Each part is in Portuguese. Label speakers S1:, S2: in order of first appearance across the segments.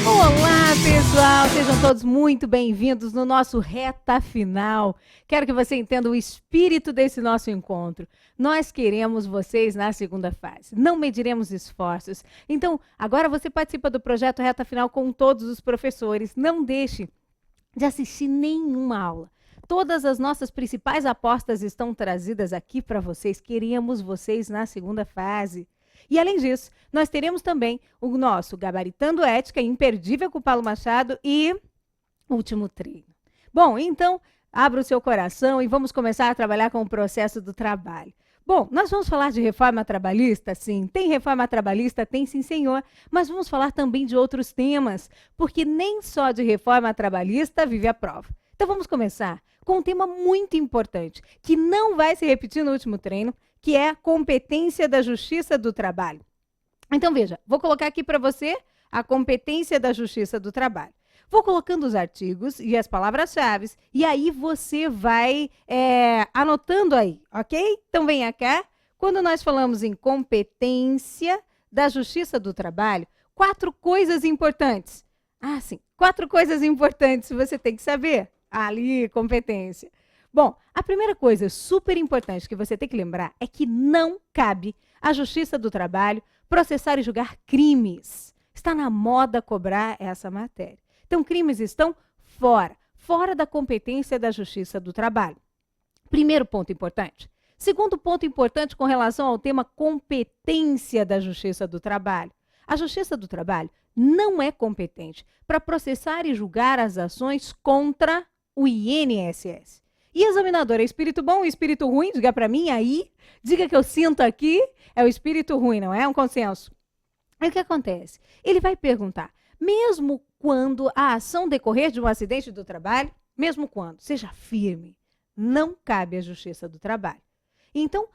S1: Olá, pessoal! Sejam todos muito bem-vindos no nosso Reta Final. Quero que você entenda o espírito desse nosso encontro. Nós queremos vocês na segunda fase. Não mediremos esforços. Então, agora você participa do projeto Reta Final com todos os professores. Não deixe de assistir nenhuma aula. Todas as nossas principais apostas estão trazidas aqui para vocês. Queremos vocês na segunda fase. E, além disso, nós teremos também o nosso Gabaritando Ética, imperdível com o Paulo Machado e último treino. Bom, então, abra o seu coração e vamos começar a trabalhar com o processo do trabalho. Bom, nós vamos falar de reforma trabalhista? Sim. Tem reforma trabalhista? Tem, sim, senhor. Mas vamos falar também de outros temas, porque nem só de reforma trabalhista vive a prova. Então, vamos começar com um tema muito importante, que não vai se repetir no último treino, que é a competência da Justiça do Trabalho. Então, veja, vou colocar aqui para você a competência da Justiça do Trabalho. Vou colocando os artigos e as palavras-chave, e aí você vai anotando aí, ok? Então, venha cá. Quando nós falamos em competência da Justiça do Trabalho, 4 coisas importantes. Ah, sim, 4 coisas importantes você tem que saber. Ali, competência. Bom, a primeira coisa super importante que você tem que lembrar é que não cabe à Justiça do Trabalho processar e julgar crimes. Está na moda cobrar essa matéria. Então, crimes estão fora da competência da Justiça do Trabalho. Primeiro ponto importante. Segundo ponto importante com relação ao tema competência da Justiça do Trabalho. A Justiça do Trabalho não é competente para processar e julgar as ações contra o INSS. E examinador, é espírito bom ou espírito ruim? Diga para mim aí. Diga que eu sinto aqui. É o espírito ruim, não é? É um consenso. Aí o que acontece? Ele vai perguntar, mesmo quando a ação decorrer de um acidente do trabalho, mesmo quando, seja firme, não cabe à Justiça do Trabalho. Então,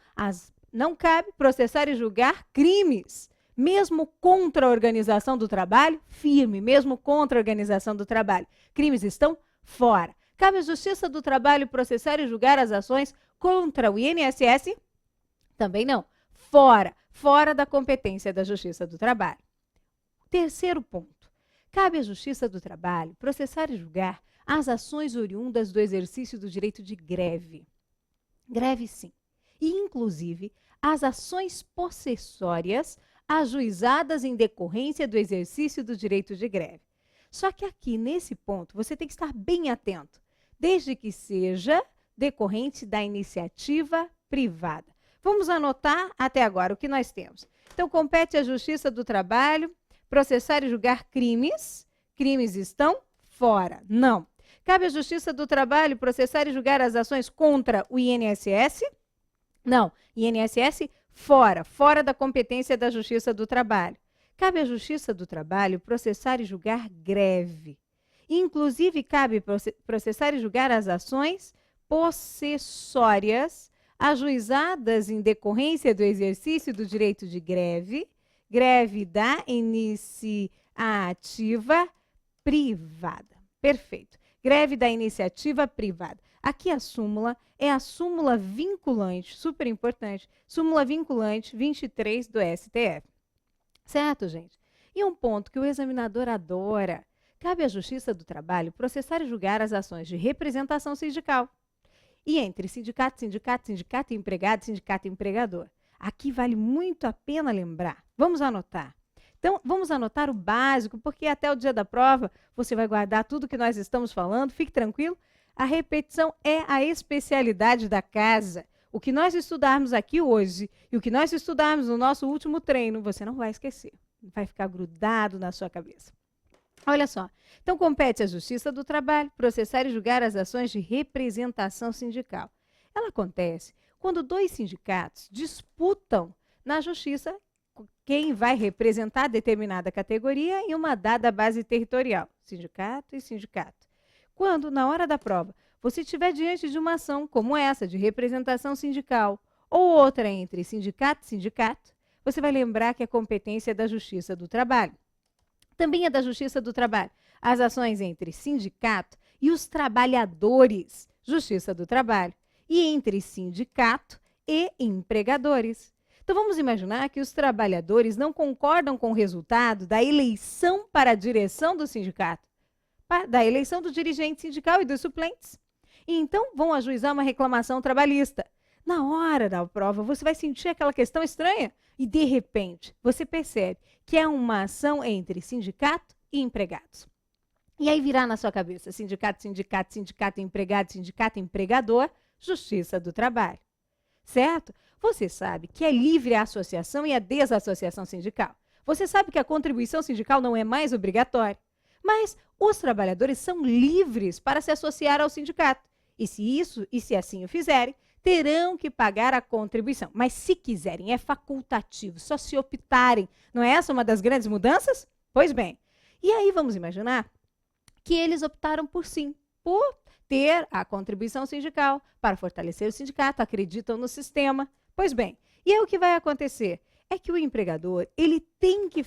S1: não cabe processar e julgar crimes, mesmo contra a organização do trabalho, firme, mesmo contra a organização do trabalho. Crimes estão fora. Cabe à Justiça do Trabalho processar e julgar as ações contra o INSS? Também não. Fora da competência da Justiça do Trabalho. Terceiro ponto. Cabe à Justiça do Trabalho processar e julgar as ações oriundas do exercício do direito de greve. Greve, sim. E, inclusive, as ações possessórias ajuizadas em decorrência do exercício do direito de greve. Só que aqui, nesse ponto, você tem que estar bem atento, desde que seja decorrente da iniciativa privada. Vamos anotar até agora o que nós temos. Então, compete à Justiça do Trabalho processar e julgar crimes. Crimes estão fora. Não. Cabe à Justiça do Trabalho processar e julgar as ações contra o INSS? Não. INSS fora da competência da Justiça do Trabalho. Cabe à Justiça do Trabalho processar e julgar greve. Inclusive, cabe processar e julgar as ações possessórias ajuizadas em decorrência do exercício do direito de greve, greve da iniciativa privada. Perfeito. Greve da iniciativa privada. Aqui a súmula é a súmula vinculante, super importante, súmula vinculante 23 do STF. Certo, gente? E um ponto que o examinador adora. Cabe à Justiça do Trabalho processar e julgar as ações de representação sindical. E entre sindicato, empregado, sindicato e empregador. Aqui vale muito a pena lembrar. Vamos anotar. Então, vamos anotar o básico, porque até o dia da prova você vai guardar tudo que nós estamos falando. Fique tranquilo. A repetição é a especialidade da casa. O que nós estudarmos aqui hoje e o que nós estudarmos no nosso último treino, você não vai esquecer. Vai ficar grudado na sua cabeça. Olha só. Então, compete à Justiça do Trabalho processar e julgar as ações de representação sindical. Ela acontece quando 2 sindicatos disputam na Justiça quem vai representar determinada categoria em uma dada base territorial. Sindicato e sindicato. Quando, na hora da prova, você estiver diante de uma ação como essa, de representação sindical, ou outra entre sindicato e sindicato, você vai lembrar que a competência é da Justiça do Trabalho. Também é da Justiça do Trabalho as ações entre sindicato e os trabalhadores, Justiça do Trabalho, e entre sindicato e empregadores. Então, vamos imaginar que os trabalhadores não concordam com o resultado da eleição para a direção do sindicato, da eleição do dirigente sindical e dos suplentes. E então, vão ajuizar uma reclamação trabalhista. Na hora da prova, você vai sentir aquela questão estranha e, de repente, você percebe que é uma ação entre sindicato e empregados. E aí virá na sua cabeça, sindicato, sindicato, sindicato, empregado, sindicato, empregador, justiça do trabalho. Certo? Você sabe que é livre a associação e a desassociação sindical. Você sabe que a contribuição sindical não é mais obrigatória. Mas os trabalhadores são livres para se associar ao sindicato. E se assim o fizerem, terão que pagar a contribuição. Mas se quiserem, é facultativo, só se optarem. Não é essa uma das grandes mudanças? Pois bem. E aí vamos imaginar que eles optaram por sim, por ter a contribuição sindical para fortalecer o sindicato, acreditam no sistema. Pois bem, e aí o que vai acontecer? É que o empregador, ele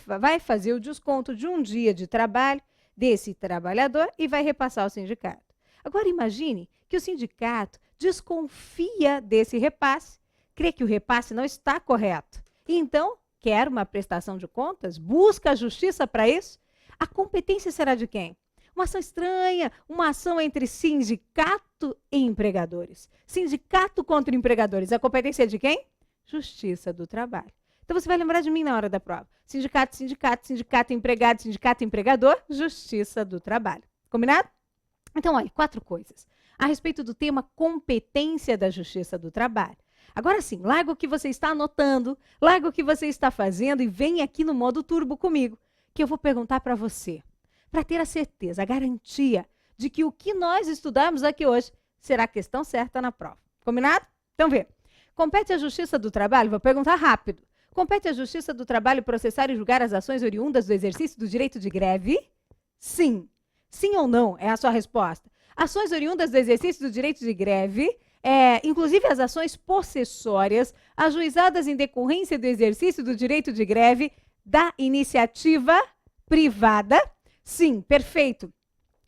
S1: vai fazer o desconto de um dia de trabalho desse trabalhador e vai repassar ao sindicato. Agora imagine que o sindicato desconfia desse repasse, crê que o repasse não está correto, e então quer uma prestação de contas, busca a justiça para isso. A competência será de quem? Uma ação estranha, uma ação entre sindicato e empregadores. Sindicato contra empregadores. A competência é de quem? Justiça do trabalho. Então, você vai lembrar de mim na hora da prova. Sindicato, sindicato, sindicato, empregado, sindicato, empregador, justiça do trabalho. Combinado? Então, olha, 4 coisas a respeito do tema competência da justiça do trabalho. Agora sim, larga o que você está anotando, larga o que você está fazendo e vem aqui no modo turbo comigo, que eu vou perguntar para você, para ter a certeza, a garantia de que o que nós estudamos aqui hoje será a questão certa na prova. Combinado? Então, vê. Compete à Justiça do Trabalho, vou perguntar rápido. Compete à Justiça do Trabalho processar e julgar as ações oriundas do exercício do direito de greve? Sim. Sim ou não é a sua resposta. Ações oriundas do exercício do direito de greve, inclusive as ações possessórias, ajuizadas em decorrência do exercício do direito de greve da iniciativa privada? Sim, perfeito.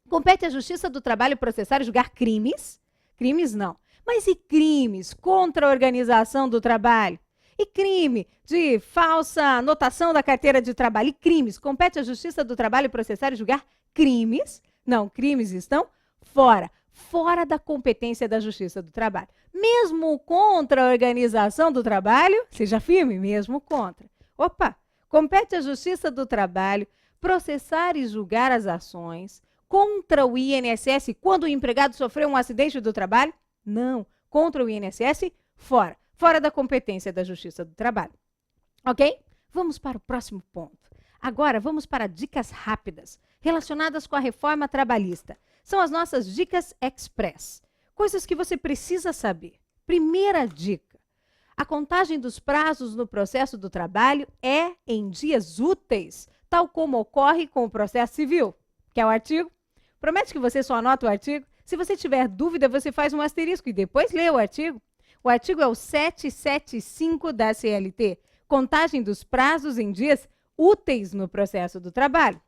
S1: Compete à Justiça do Trabalho processar e julgar crimes? Crimes não. Mas e crimes contra a organização do trabalho? E crime de falsa anotação da carteira de trabalho? E crimes? Compete à Justiça do Trabalho processar e julgar crimes? Não, crimes estão fora da competência da Justiça do Trabalho. Mesmo contra a organização do trabalho, seja firme, mesmo contra. Opa, compete à Justiça do Trabalho processar e julgar as ações contra o INSS quando o empregado sofreu um acidente do trabalho? Não, contra o INSS, fora da competência da Justiça do Trabalho. Ok? Vamos para o próximo ponto. Agora, vamos para dicas rápidas relacionadas com a reforma trabalhista. São as nossas dicas express, coisas que você precisa saber. Primeira dica, a contagem dos prazos no processo do trabalho é em dias úteis, tal como ocorre com o processo civil. Quer o artigo? Promete que você só anota o artigo? Se você tiver dúvida, você faz um asterisco e depois lê o artigo. O artigo é o 775 da CLT, contagem dos prazos em dias úteis no processo do trabalho.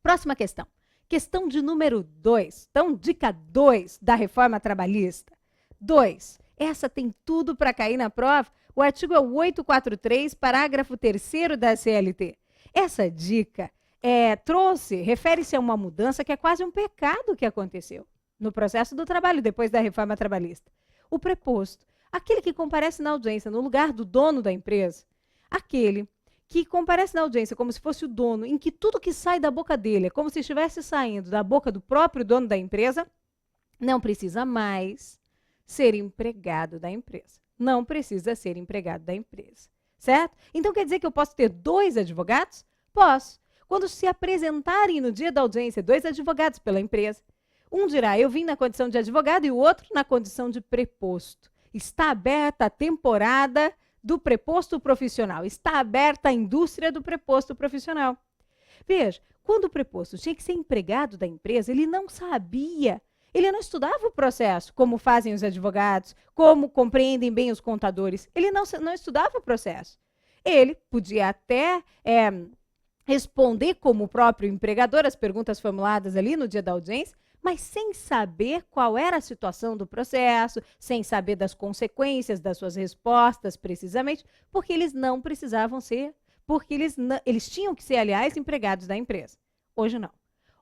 S1: Próxima questão. Questão de número 2. Então, dica 2 da reforma trabalhista. 2. Essa tem tudo para cair na prova. O artigo é o 843, parágrafo 3º da CLT. Essa dica refere-se a uma mudança que é quase um pecado que aconteceu no processo do trabalho depois da reforma trabalhista. O preposto, aquele que comparece na audiência no lugar do dono da empresa, aquele que comparece na audiência como se fosse o dono, em que tudo que sai da boca dele é como se estivesse saindo da boca do próprio dono da empresa, não precisa mais ser empregado da empresa. Não precisa ser empregado da empresa, certo? Então quer dizer que eu posso ter 2 advogados? Posso. Quando se apresentarem no dia da audiência 2 advogados pela empresa, um dirá, eu vim na condição de advogado e o outro na condição de preposto. Está aberta a temporada do preposto profissional. Está aberta a indústria do preposto profissional. Veja, quando o preposto tinha que ser empregado da empresa, ele não sabia, ele não estudava o processo, como fazem os advogados, como compreendem bem os contadores. Ele não estudava o processo. Ele podia até responder como o próprio empregador as perguntas formuladas ali no dia da audiência, mas sem saber qual era a situação do processo, sem saber das consequências das suas respostas precisamente, porque eles não precisavam ser, porque eles tinham que ser, aliás, empregados da empresa. Hoje não.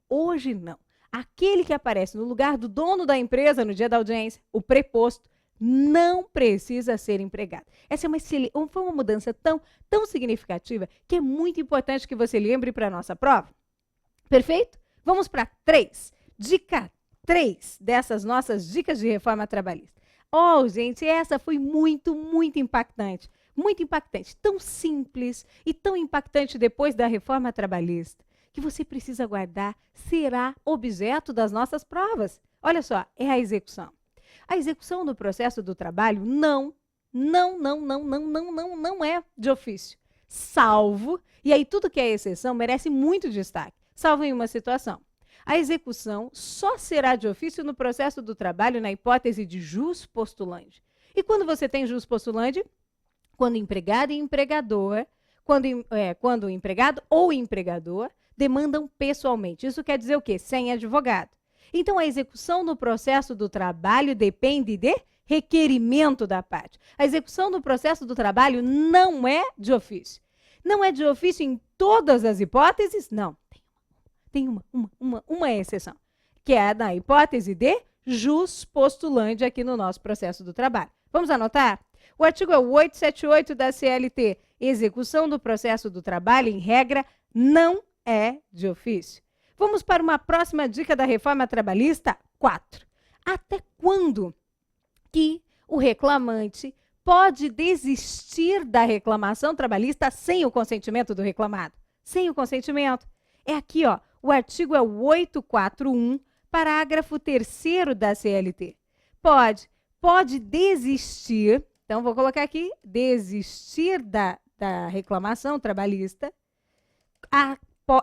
S1: Hoje não. Aquele que aparece no lugar do dono da empresa no dia da audiência, o preposto, não precisa ser empregado. Essa foi uma mudança tão significativa que é muito importante que você lembre para a nossa prova. Perfeito? Vamos para 3. Dica 3 dessas nossas dicas de reforma trabalhista. Oh, gente, essa foi muito impactante. Muito impactante. Tão simples e tão impactante depois da reforma trabalhista, que você precisa guardar, será objeto das nossas provas. Olha só, é a execução. A execução do processo do trabalho não é de ofício. Salvo, e aí tudo que é exceção merece muito destaque, salvo em uma situação. A execução só será de ofício no processo do trabalho na hipótese de jus postulante. E quando você tem jus postulante? Quando empregado e empregador, quando o empregado ou empregador demandam pessoalmente. Isso quer dizer o quê? Sem advogado. Então, a execução no processo do trabalho depende de requerimento da parte. A execução do processo do trabalho não é de ofício. Não é de ofício em todas as hipóteses? Não. Tem uma exceção, que é na hipótese de jus postulante aqui no nosso processo do trabalho. Vamos anotar? O artigo é o 878 da CLT. Execução do processo do trabalho, em regra, não é de ofício. Vamos para uma próxima dica da reforma trabalhista 4. Até quando que o reclamante pode desistir da reclamação trabalhista sem o consentimento do reclamado? Sem o consentimento. É aqui, ó, o artigo é o 841, parágrafo 3º da CLT. Pode desistir, então vou colocar aqui, desistir da reclamação trabalhista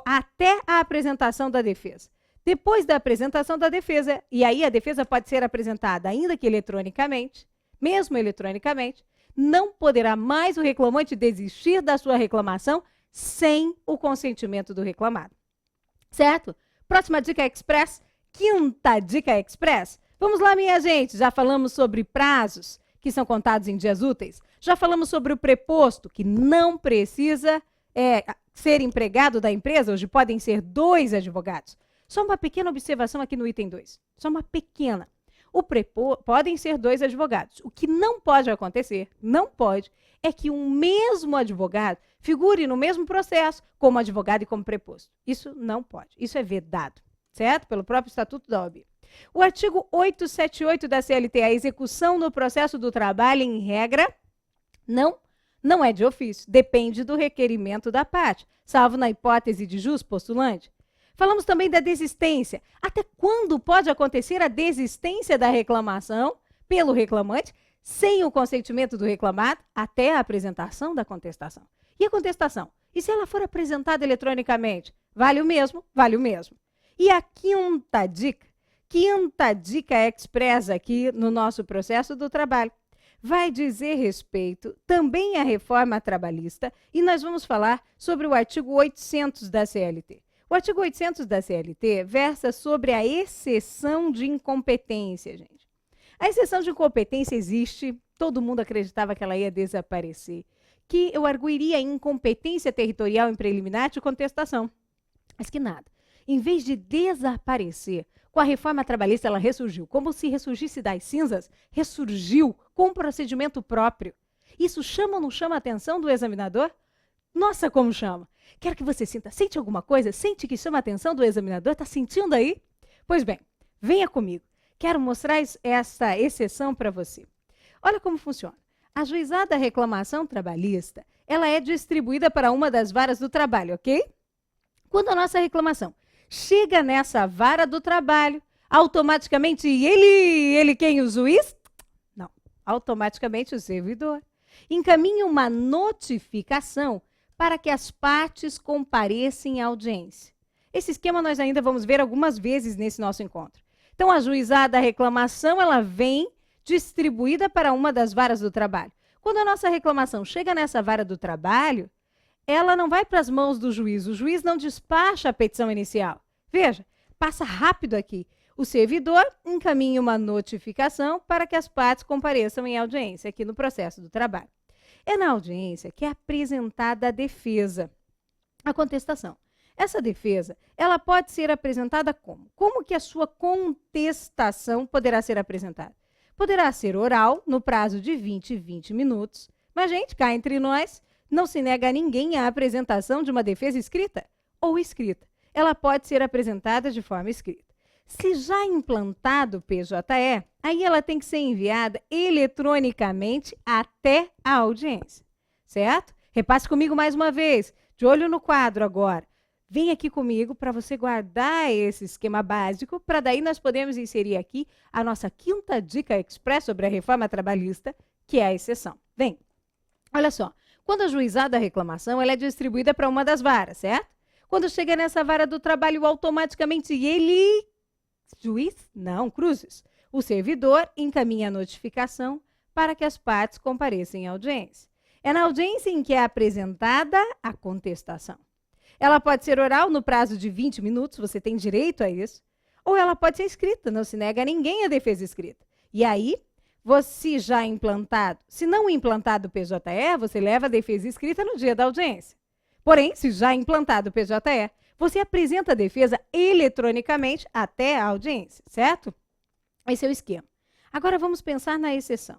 S1: até a apresentação da defesa. Depois da apresentação da defesa, e aí a defesa pode ser apresentada ainda que eletronicamente, mesmo eletronicamente, não poderá mais o reclamante desistir da sua reclamação sem o consentimento do reclamado. Certo? Próxima dica express, 5ª dica express. Vamos lá, minha gente, já falamos sobre prazos, que são contados em dias úteis. Já falamos sobre o preposto, que não precisa ser empregado da empresa, hoje podem ser 2 advogados. Só uma pequena observação aqui no item 2. Só uma pequena. Podem ser 2 advogados. O que não pode acontecer, é que um mesmo advogado figure no mesmo processo como advogado e como preposto. Isso não pode. Isso é vedado, certo? Pelo próprio Estatuto da OAB. O artigo 878 da CLT, a execução no processo do trabalho, em regra, não é de ofício. Depende do requerimento da parte, salvo na hipótese de jus postulante. Falamos também da desistência. Até quando pode acontecer a desistência da reclamação pelo reclamante sem o consentimento do reclamado até a apresentação da contestação? E a contestação? E se ela for apresentada eletronicamente? Vale o mesmo? Vale o mesmo. E a 5ª dica expressa aqui no nosso processo do trabalho, vai dizer respeito também à reforma trabalhista e nós vamos falar sobre o artigo 800 da CLT. O artigo 800 da CLT versa sobre a exceção de incompetência, gente. A exceção de incompetência existe, todo mundo acreditava que ela ia desaparecer, que eu arguiria incompetência territorial em preliminar de contestação. Mas que nada. Em vez de desaparecer, com a reforma trabalhista ela ressurgiu. Como se ressurgisse das cinzas, ressurgiu com um procedimento próprio. Isso chama ou não chama a atenção do examinador? Nossa, como chama! Quero que você sinta. Sente alguma coisa? Sente que chama a atenção do examinador? Está sentindo aí? Pois bem, venha comigo. Quero mostrar essa exceção para você. Olha como funciona. A ajuizada reclamação trabalhista, ela é distribuída para uma das varas do trabalho, ok? Quando a nossa reclamação chega nessa vara do trabalho, automaticamente ele quem? O juiz? Não, automaticamente o servidor. Encaminha uma notificação para que as partes compareçam à audiência. Esse esquema nós ainda vamos ver algumas vezes nesse nosso encontro. Então, a ajuizada reclamação, ela vem distribuída para uma das varas do trabalho. Quando a nossa reclamação chega nessa vara do trabalho, ela não vai para as mãos do juiz. O juiz não despacha a petição inicial. Veja, passa rápido aqui. O servidor encaminha uma notificação para que as partes compareçam em audiência aqui no processo do trabalho. É na audiência que é apresentada a defesa, a contestação. Essa defesa, ela pode ser apresentada como? Como que a sua contestação poderá ser apresentada? Poderá ser oral, no prazo de 20 minutos. Mas, gente, cá entre nós, não se nega a ninguém a apresentação de uma defesa escrita ou escrita. Ela pode ser apresentada de forma escrita. Se já implantado o PJE, aí ela tem que ser enviada eletronicamente até a audiência, certo? Repasse comigo mais uma vez, de olho no quadro agora. Vem aqui comigo para você guardar esse esquema básico, para daí nós podemos inserir aqui a nossa quinta dica express sobre a reforma trabalhista, que é a exceção. Vem, olha só, quando ajuizada a reclamação, ela é distribuída para uma das varas, certo? Quando chega nessa vara do trabalho, automaticamente ele... Juiz? Não, cruzes. O servidor encaminha a notificação para que as partes compareçam em audiência. É na audiência em que é apresentada a contestação. Ela pode ser oral no prazo de 20 minutos, você tem direito a isso, ou ela pode ser escrita, não se nega a ninguém a defesa escrita. E aí, você já implantado, se não implantado o PJE, você leva a defesa escrita no dia da audiência. Porém, se já implantado o PJE, você apresenta a defesa eletronicamente até a audiência, certo? Esse é o esquema. Agora vamos pensar na exceção.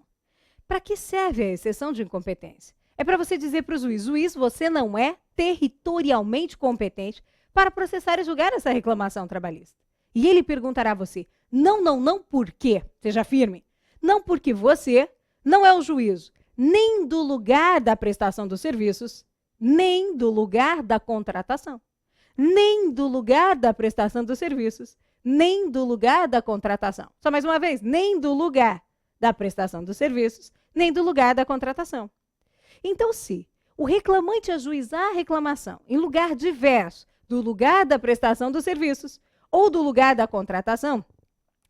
S1: Para que serve a exceção de incompetência? É para você dizer para o juiz, você não é territorialmente competente para processar e julgar essa reclamação trabalhista. E ele perguntará a você, não, por quê? Seja firme. Não porque você não é o juízo, nem do lugar da prestação dos serviços, nem do lugar da contratação, nem do lugar da prestação dos serviços, nem do lugar da contratação. Só mais uma vez, nem do lugar da prestação dos serviços, nem do lugar da contratação. Então, se o reclamante ajuizar a reclamação em lugar diverso do lugar da prestação dos serviços ou do lugar da contratação,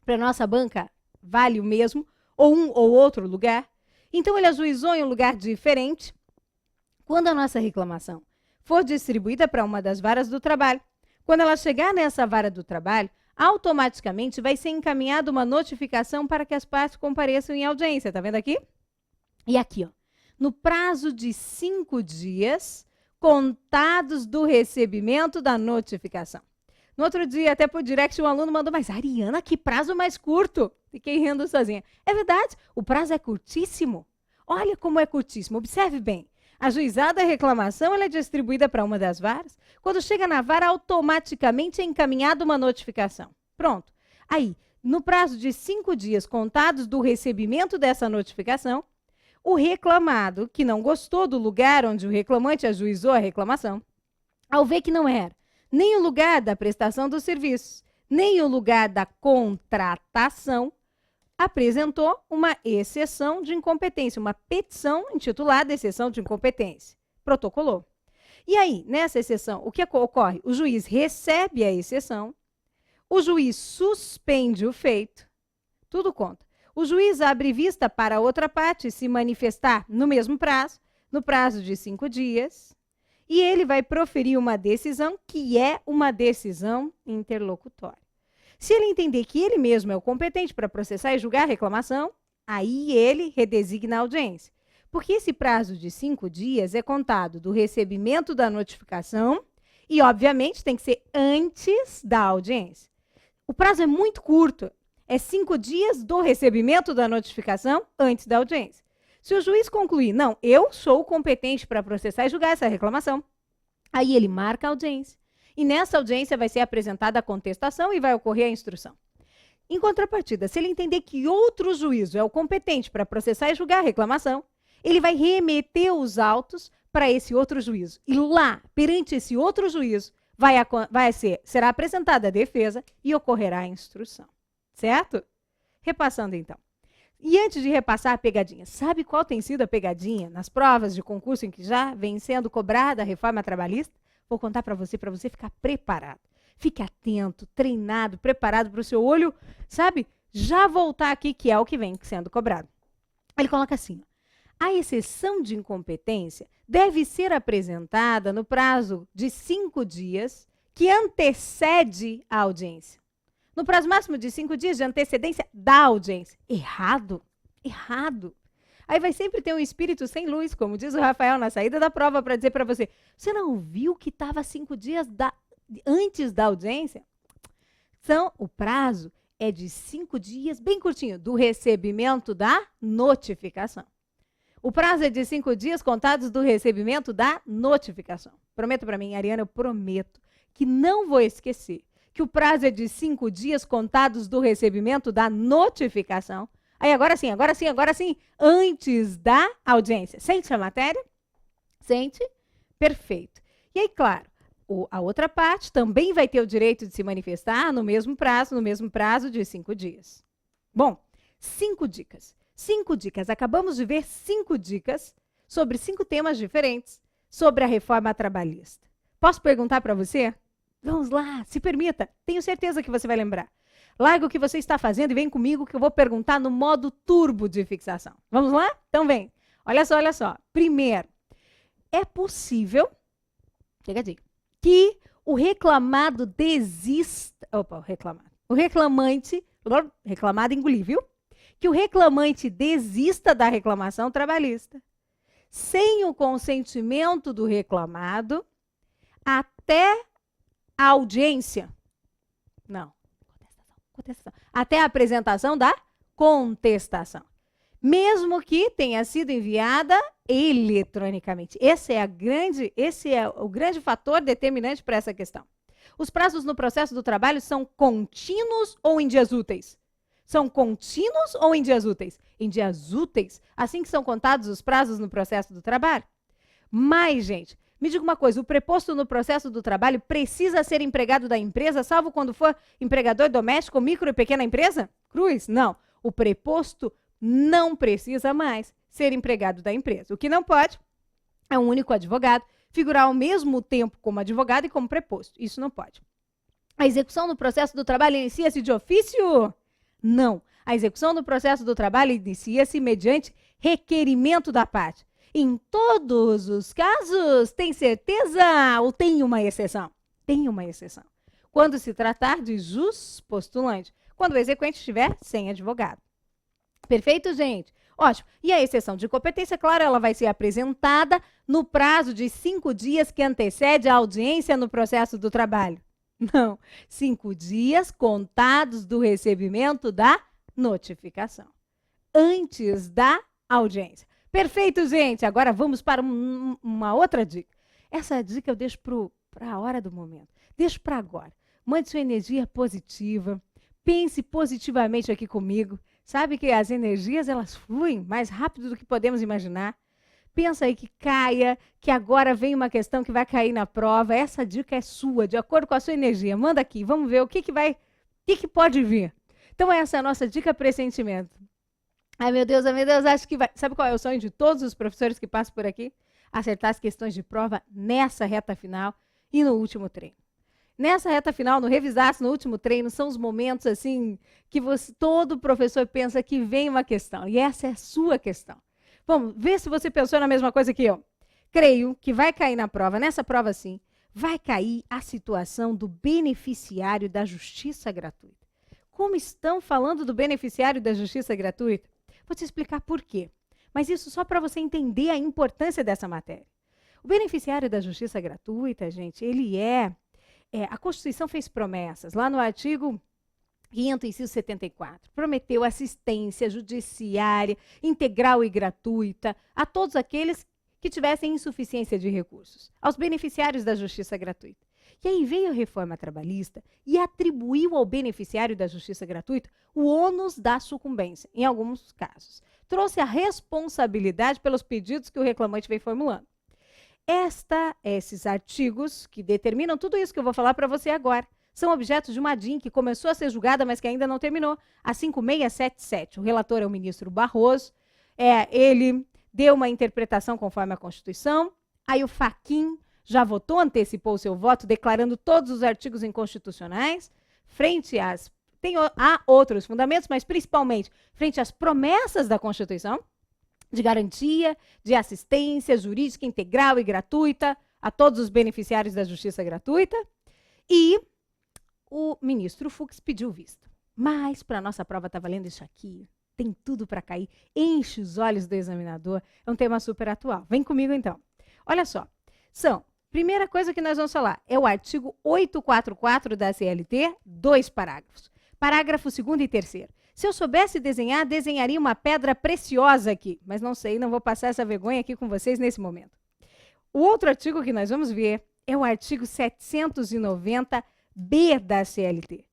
S1: para nossa banca vale o mesmo, ou um ou outro lugar, então ele ajuizou em um lugar diferente. Quando a nossa reclamação for distribuída para uma das varas do trabalho, quando ela chegar nessa vara do trabalho, automaticamente vai ser encaminhada uma notificação para que as partes compareçam em audiência. Tá vendo aqui? E aqui, ó, no prazo de 5 dias, contados do recebimento da notificação. No outro dia, até por direct, um aluno mandou, mas Ariana, que prazo mais curto. Fiquei rindo sozinha. É verdade, o prazo é curtíssimo. Olha como é curtíssimo, observe bem. A ajuizada reclamação ela é distribuída para uma das varas. Quando chega na vara, automaticamente é encaminhada uma notificação. Pronto. Aí, no prazo de 5 dias contados do recebimento dessa notificação, o reclamado, que não gostou do lugar onde o reclamante ajuizou a reclamação, ao ver que não era nem o lugar da prestação dos serviços, nem o lugar da contratação, apresentou uma exceção de incompetência, uma petição intitulada exceção de incompetência. Protocolou. E aí, nessa exceção, o que ocorre? O juiz recebe a exceção, o juiz suspende o feito, tudo conta. O juiz abre vista para a outra parte se manifestar no mesmo prazo, no prazo de 5 dias, e ele vai proferir uma decisão que é uma decisão interlocutória. Se ele entender que ele mesmo é o competente para processar e julgar a reclamação, aí ele redesigna a audiência. Porque esse prazo de 5 dias é contado do recebimento da notificação e, obviamente, tem que ser antes da audiência. O prazo é muito curto. É 5 dias do recebimento da notificação antes da audiência. Se o juiz concluir, não, eu sou competente para processar e julgar essa reclamação, aí ele marca a audiência. E nessa audiência vai ser apresentada a contestação e vai ocorrer a instrução. Em contrapartida, se ele entender que outro juízo é o competente para processar e julgar a reclamação, ele vai remeter os autos para esse outro juízo. E lá, perante esse outro juízo, será apresentada a defesa e ocorrerá a instrução. Certo? Repassando, então. E antes de repassar a pegadinha, sabe qual tem sido a pegadinha nas provas de concurso em que já vem sendo cobrada a reforma trabalhista? Vou contar para você ficar preparado. Fique atento, treinado, preparado para o seu olho, sabe? Já voltar aqui, que é o que vem sendo cobrado. Ele coloca assim, A exceção de incompetência deve ser apresentada no prazo de 5 dias que antecede a audiência. No prazo máximo de 5 dias de antecedência da audiência. Errado. Errado. Aí vai sempre ter um espírito sem luz, como diz o Rafael na saída da prova, para dizer para você, você não viu que estava 5 dias antes da audiência? Então, o prazo é de 5 dias, bem curtinho, do recebimento da notificação. O prazo é de 5 dias contados do recebimento da notificação. Prometa para mim, Ariana, eu prometo que não vou esquecer que o prazo é de 5 dias contados do recebimento da notificação. Aí agora sim, antes da audiência. Sente a matéria? Sente? Perfeito. E aí, claro, a outra parte também vai ter o direito de se manifestar no mesmo prazo de 5 dias. Bom, 5 dicas. 5 dicas. Acabamos de ver 5 dicas sobre 5 temas diferentes sobre a reforma trabalhista. Posso perguntar para você? Vamos lá, se permita. Tenho certeza que você vai lembrar. Larga o que você está fazendo e vem comigo que eu vou perguntar no modo turbo de fixação. Vamos lá? Então vem. Olha só. Primeiro, é possível, pega a dica, que o reclamado desista... Opa, o reclamante, reclamado engolir, viu? Que o reclamante desista da reclamação trabalhista sem o consentimento do reclamado até a audiência. Não. Contestação. Até a apresentação da contestação. Mesmo que tenha sido enviada eletronicamente. Esse é o grande fator determinante para essa questão. Os prazos no processo do trabalho são contínuos ou em dias úteis? São contínuos ou em dias úteis? Em dias úteis, assim que são contados os prazos no processo do trabalho. Mas, gente, me diga uma coisa, o preposto no processo do trabalho precisa ser empregado da empresa, salvo quando for empregador doméstico, micro e pequena empresa? Cruz? Não. O preposto não precisa mais ser empregado da empresa. O que não pode é um único advogado figurar ao mesmo tempo como advogado e como preposto. Isso não pode. A execução do processo do trabalho inicia-se de ofício? Não. A execução do processo do trabalho inicia-se mediante requerimento da parte. Em todos os casos, tem certeza ou tem uma exceção? Tem uma exceção. Quando se tratar de jus postulante, quando o exequente estiver sem advogado. Perfeito, gente? Ótimo. E a exceção de competência, claro, ela vai ser apresentada no prazo de 5 dias que antecede a audiência no processo do trabalho. Não, 5 dias contados do recebimento da notificação. Antes da audiência. Perfeito, gente. Agora vamos para uma outra dica. Essa dica eu deixo para a hora do momento. Deixo para agora. Mande sua energia positiva. Pense positivamente aqui comigo. Sabe que as energias, elas fluem mais rápido do que podemos imaginar. Pensa aí que caia, que agora vem uma questão que vai cair na prova. Essa dica é sua, de acordo com a sua energia. Manda aqui, vamos ver o que pode vir. Então, essa é a nossa dica pressentimento. Ai, meu Deus, acho que vai. Sabe qual é o sonho de todos os professores que passam por aqui? Acertar as questões de prova nessa reta final e no último treino. Nessa reta final, no revisar-se, no último treino, são os momentos assim que todo professor pensa que vem uma questão. E essa é a sua questão. Vamos ver se você pensou na mesma coisa que eu. Creio que vai cair na prova, nessa prova sim, vai cair a situação do beneficiário da justiça gratuita. Como estão falando do beneficiário da justiça gratuita? Vou te explicar por quê. Mas isso só para você entender a importância dessa matéria. O beneficiário da justiça gratuita, gente, ele a Constituição fez promessas. Lá no artigo 500, inciso 74, prometeu assistência judiciária integral e gratuita a todos aqueles que tivessem insuficiência de recursos, aos beneficiários da justiça gratuita. E aí veio a reforma trabalhista e atribuiu ao beneficiário da justiça gratuita o ônus da sucumbência, em alguns casos. Trouxe a responsabilidade pelos pedidos que o reclamante vem formulando. Esses artigos que determinam tudo isso que eu vou falar para você agora são objetos de uma DIN que começou a ser julgada, mas que ainda não terminou, a 5677. O relator é o ministro Barroso. Ele deu uma interpretação conforme a Constituição. Aí o Fachin já votou, antecipou o seu voto, declarando todos os artigos inconstitucionais, há outros fundamentos, mas principalmente frente às promessas da Constituição. de garantia, de assistência jurídica integral e gratuita a todos os beneficiários da justiça gratuita. E o ministro Fux pediu visto. Mas para a nossa prova está valendo isso aqui. Tem tudo para cair. Enche os olhos do examinador. É um tema super atual. Vem comigo então. Olha só. Primeira coisa que nós vamos falar é o artigo 844 da CLT, 2 parágrafos. Parágrafo 2º e 3º. Se eu soubesse desenhar, desenharia uma pedra preciosa aqui. Mas não sei, não vou passar essa vergonha aqui com vocês nesse momento. O outro artigo que nós vamos ver é o artigo 790-B da CLT.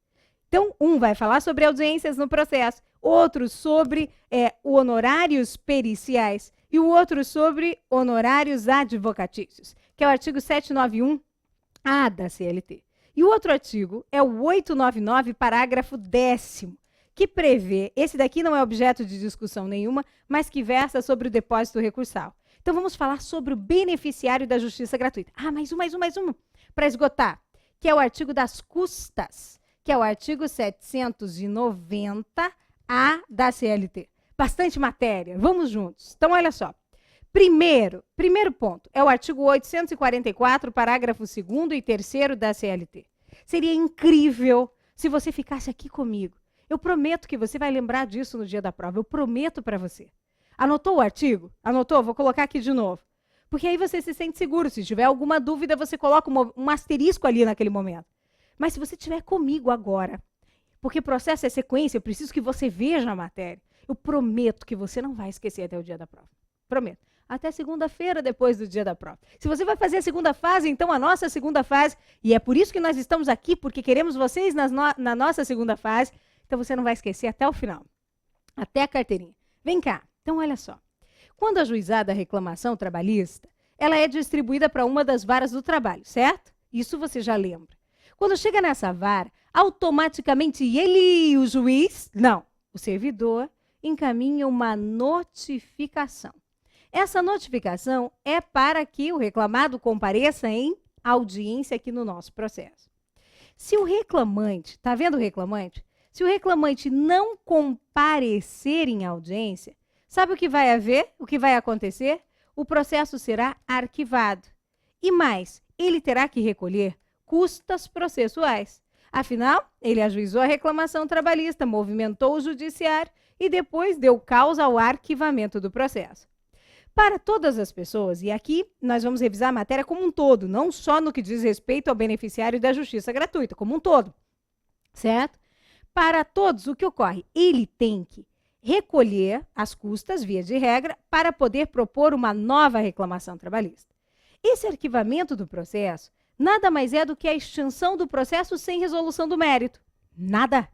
S1: Então, um vai falar sobre audiências no processo, outro sobre honorários periciais e o outro sobre honorários advocatícios, que é o artigo 791-A da CLT. E o outro artigo é o 899, parágrafo 10º, que prevê, esse daqui não é objeto de discussão nenhuma, mas que versa sobre o depósito recursal. Então, vamos falar sobre o beneficiário da justiça gratuita. Ah, mais um, para esgotar, que é o artigo das custas, que é o artigo 790-A da CLT. Bastante matéria, vamos juntos. Então, olha só. Primeiro ponto, é o artigo 844, parágrafo 2º e 3º da CLT. Seria incrível se você ficasse aqui comigo. Eu prometo que você vai lembrar disso no dia da prova, eu prometo para você. Anotou o artigo? Anotou? Vou colocar aqui de novo. Porque aí você se sente seguro. Se tiver alguma dúvida, você coloca um asterisco ali naquele momento. Mas se você estiver comigo agora, porque processo é sequência, eu preciso que você veja a matéria. Eu prometo que você não vai esquecer até o dia da prova. Prometo. Até segunda-feira, depois do dia da prova. Se você vai fazer a segunda fase, então a nossa segunda fase, e é por isso que nós estamos aqui, porque queremos vocês na nossa segunda fase, então você não vai esquecer até o final. Até a carteirinha. Vem cá. Então, olha só. Quando ajuizada a reclamação trabalhista, ela é distribuída para uma das varas do trabalho, certo? Isso você já lembra. Quando chega nessa vara, automaticamente ele, o juiz, não, o servidor, encaminha uma notificação. Essa notificação é para que o reclamado compareça em audiência aqui no nosso processo. Se o reclamante, tá vendo o reclamante? Se o reclamante não comparecer em audiência, sabe o que vai haver? O que vai acontecer? O processo será arquivado. E mais, ele terá que recolher custas processuais. Afinal, ele ajuizou a reclamação trabalhista, movimentou o judiciário e depois deu causa ao arquivamento do processo. Para todas as pessoas, e aqui nós vamos revisar a matéria como um todo, não só no que diz respeito ao beneficiário da justiça gratuita, como um todo, certo? Para todos, o que ocorre? Ele tem que recolher as custas, via de regra, para poder propor uma nova reclamação trabalhista. Esse arquivamento do processo nada mais é do que a extinção do processo sem resolução do mérito. Nada,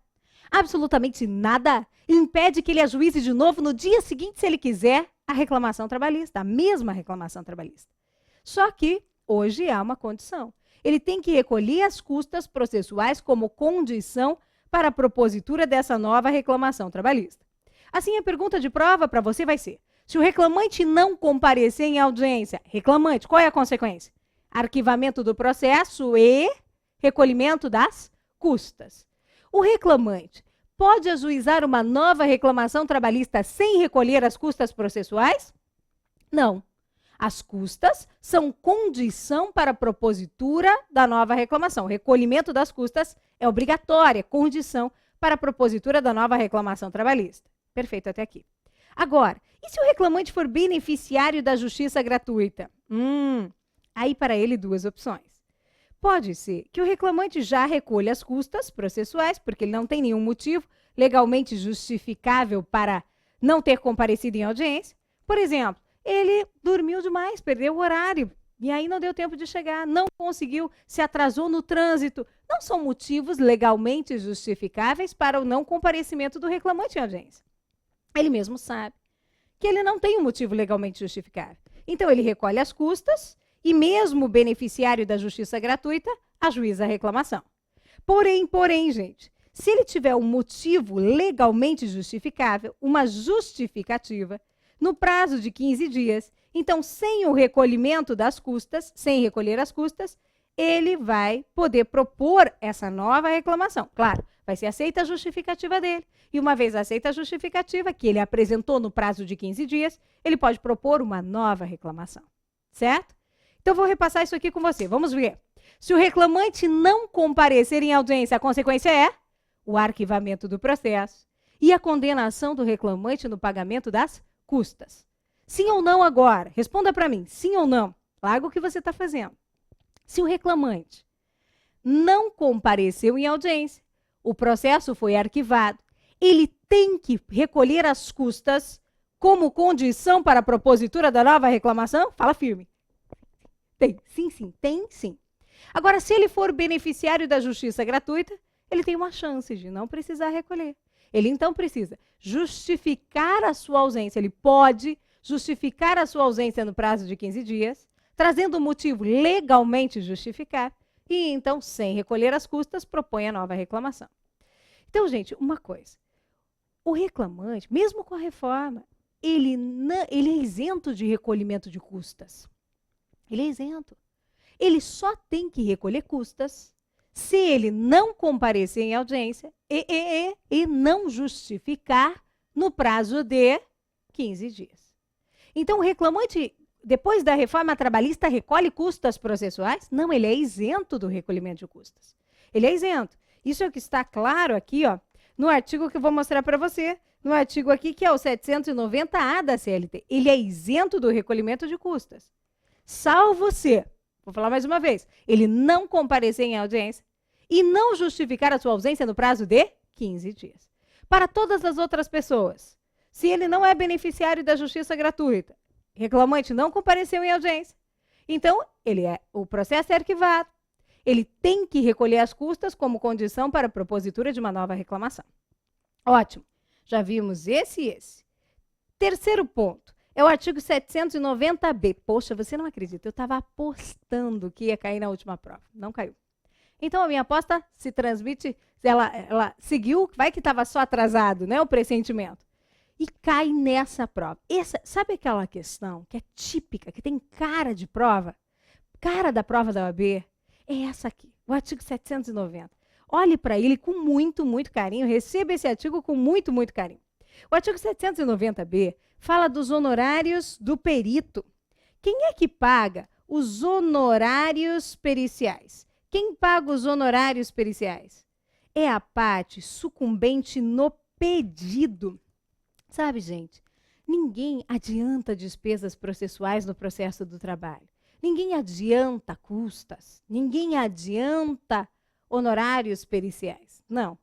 S1: absolutamente nada, impede que ele ajuize de novo no dia seguinte, se ele quiser, a reclamação trabalhista, a mesma reclamação trabalhista. Só que hoje há uma condição. Ele tem que recolher as custas processuais como condição para a propositura dessa nova reclamação trabalhista. Assim, a pergunta de prova para você vai ser: se o reclamante não comparecer em audiência, reclamante, qual é a consequência? Arquivamento do processo e recolhimento das custas. O reclamante pode ajuizar uma nova reclamação trabalhista sem recolher as custas processuais? Não. As custas são condição para a propositura da nova reclamação. O recolhimento das custas é obrigatória, condição para a propositura da nova reclamação trabalhista. Perfeito até aqui. Agora, e se o reclamante for beneficiário da justiça gratuita? Aí para ele duas opções. Pode ser que o reclamante já recolha as custas processuais, porque ele não tem nenhum motivo legalmente justificável para não ter comparecido em audiência. Por exemplo, ele dormiu demais, perdeu o horário, e aí não deu tempo de chegar, não conseguiu, se atrasou no trânsito. Não são motivos legalmente justificáveis para o não comparecimento do reclamante em audiência. Ele mesmo sabe que ele não tem um motivo legalmente justificável. Então, ele recolhe as custas e mesmo o beneficiário da justiça gratuita ajuiza a reclamação. Porém, gente, se ele tiver um motivo legalmente justificável, uma justificativa, no prazo de 15 dias, então, sem o recolhimento das custas, sem recolher as custas, ele vai poder propor essa nova reclamação. Claro, vai ser aceita a justificativa dele. E uma vez aceita a justificativa, que ele apresentou no prazo de 15 dias, ele pode propor uma nova reclamação. Certo? Então, vou repassar isso aqui com você. Vamos ver. Se o reclamante não comparecer em audiência, a consequência é o arquivamento do processo e a condenação do reclamante no pagamento das custas. Sim ou não agora? Responda para mim, sim ou não? Larga o que você está fazendo. Se o reclamante não compareceu em audiência, o processo foi arquivado, ele tem que recolher as custas como condição para a propositura da nova reclamação? Fala firme. Tem, sim, tem sim. Agora, se ele for beneficiário da justiça gratuita, ele tem uma chance de não precisar recolher. Ele, então, precisa justificar a sua ausência. Ele pode justificar a sua ausência no prazo de 15 dias, trazendo um motivo legalmente justificado, e, então, sem recolher as custas, propõe a nova reclamação. Então, gente, uma coisa. O reclamante, mesmo com a reforma, ele é isento de recolhimento de custas. Ele é isento. Ele só tem que recolher custas se ele não comparecer em audiência e não justificar no prazo de 15 dias. Então, o reclamante, depois da reforma trabalhista, recolhe custas processuais? Não, ele é isento do recolhimento de custas. Ele é isento. Isso é o que está claro aqui, ó, no artigo que eu vou mostrar para você, no artigo aqui que é o 790A da CLT. Ele é isento do recolhimento de custas. Salvo se, vou falar mais uma vez, ele não comparecer em audiência e não justificar a sua ausência no prazo de 15 dias. Para todas as outras pessoas, se ele não é beneficiário da justiça gratuita, reclamante não compareceu em audiência, então o processo é arquivado. Ele tem que recolher as custas como condição para a propositura de uma nova reclamação. Ótimo. Já vimos esse e esse. Terceiro ponto. É o artigo 790B. Poxa, você não acredita, eu estava apostando que ia cair na última prova. Não caiu. Então, a minha aposta se transmite, ela seguiu, vai que estava só atrasado, né, o pressentimento. E cai nessa prova. Sabe aquela questão que é típica, que tem cara de prova? Cara da prova da OAB? É essa aqui, o artigo 790. Olhe para ele com muito, muito carinho, receba esse artigo com muito, muito carinho. O artigo 790B fala dos honorários do perito. Quem é que paga os honorários periciais? Quem paga os honorários periciais? É a parte sucumbente no pedido. Sabe, gente, ninguém adianta despesas processuais no processo do trabalho. Ninguém adianta custas. Ninguém adianta honorários periciais. Não.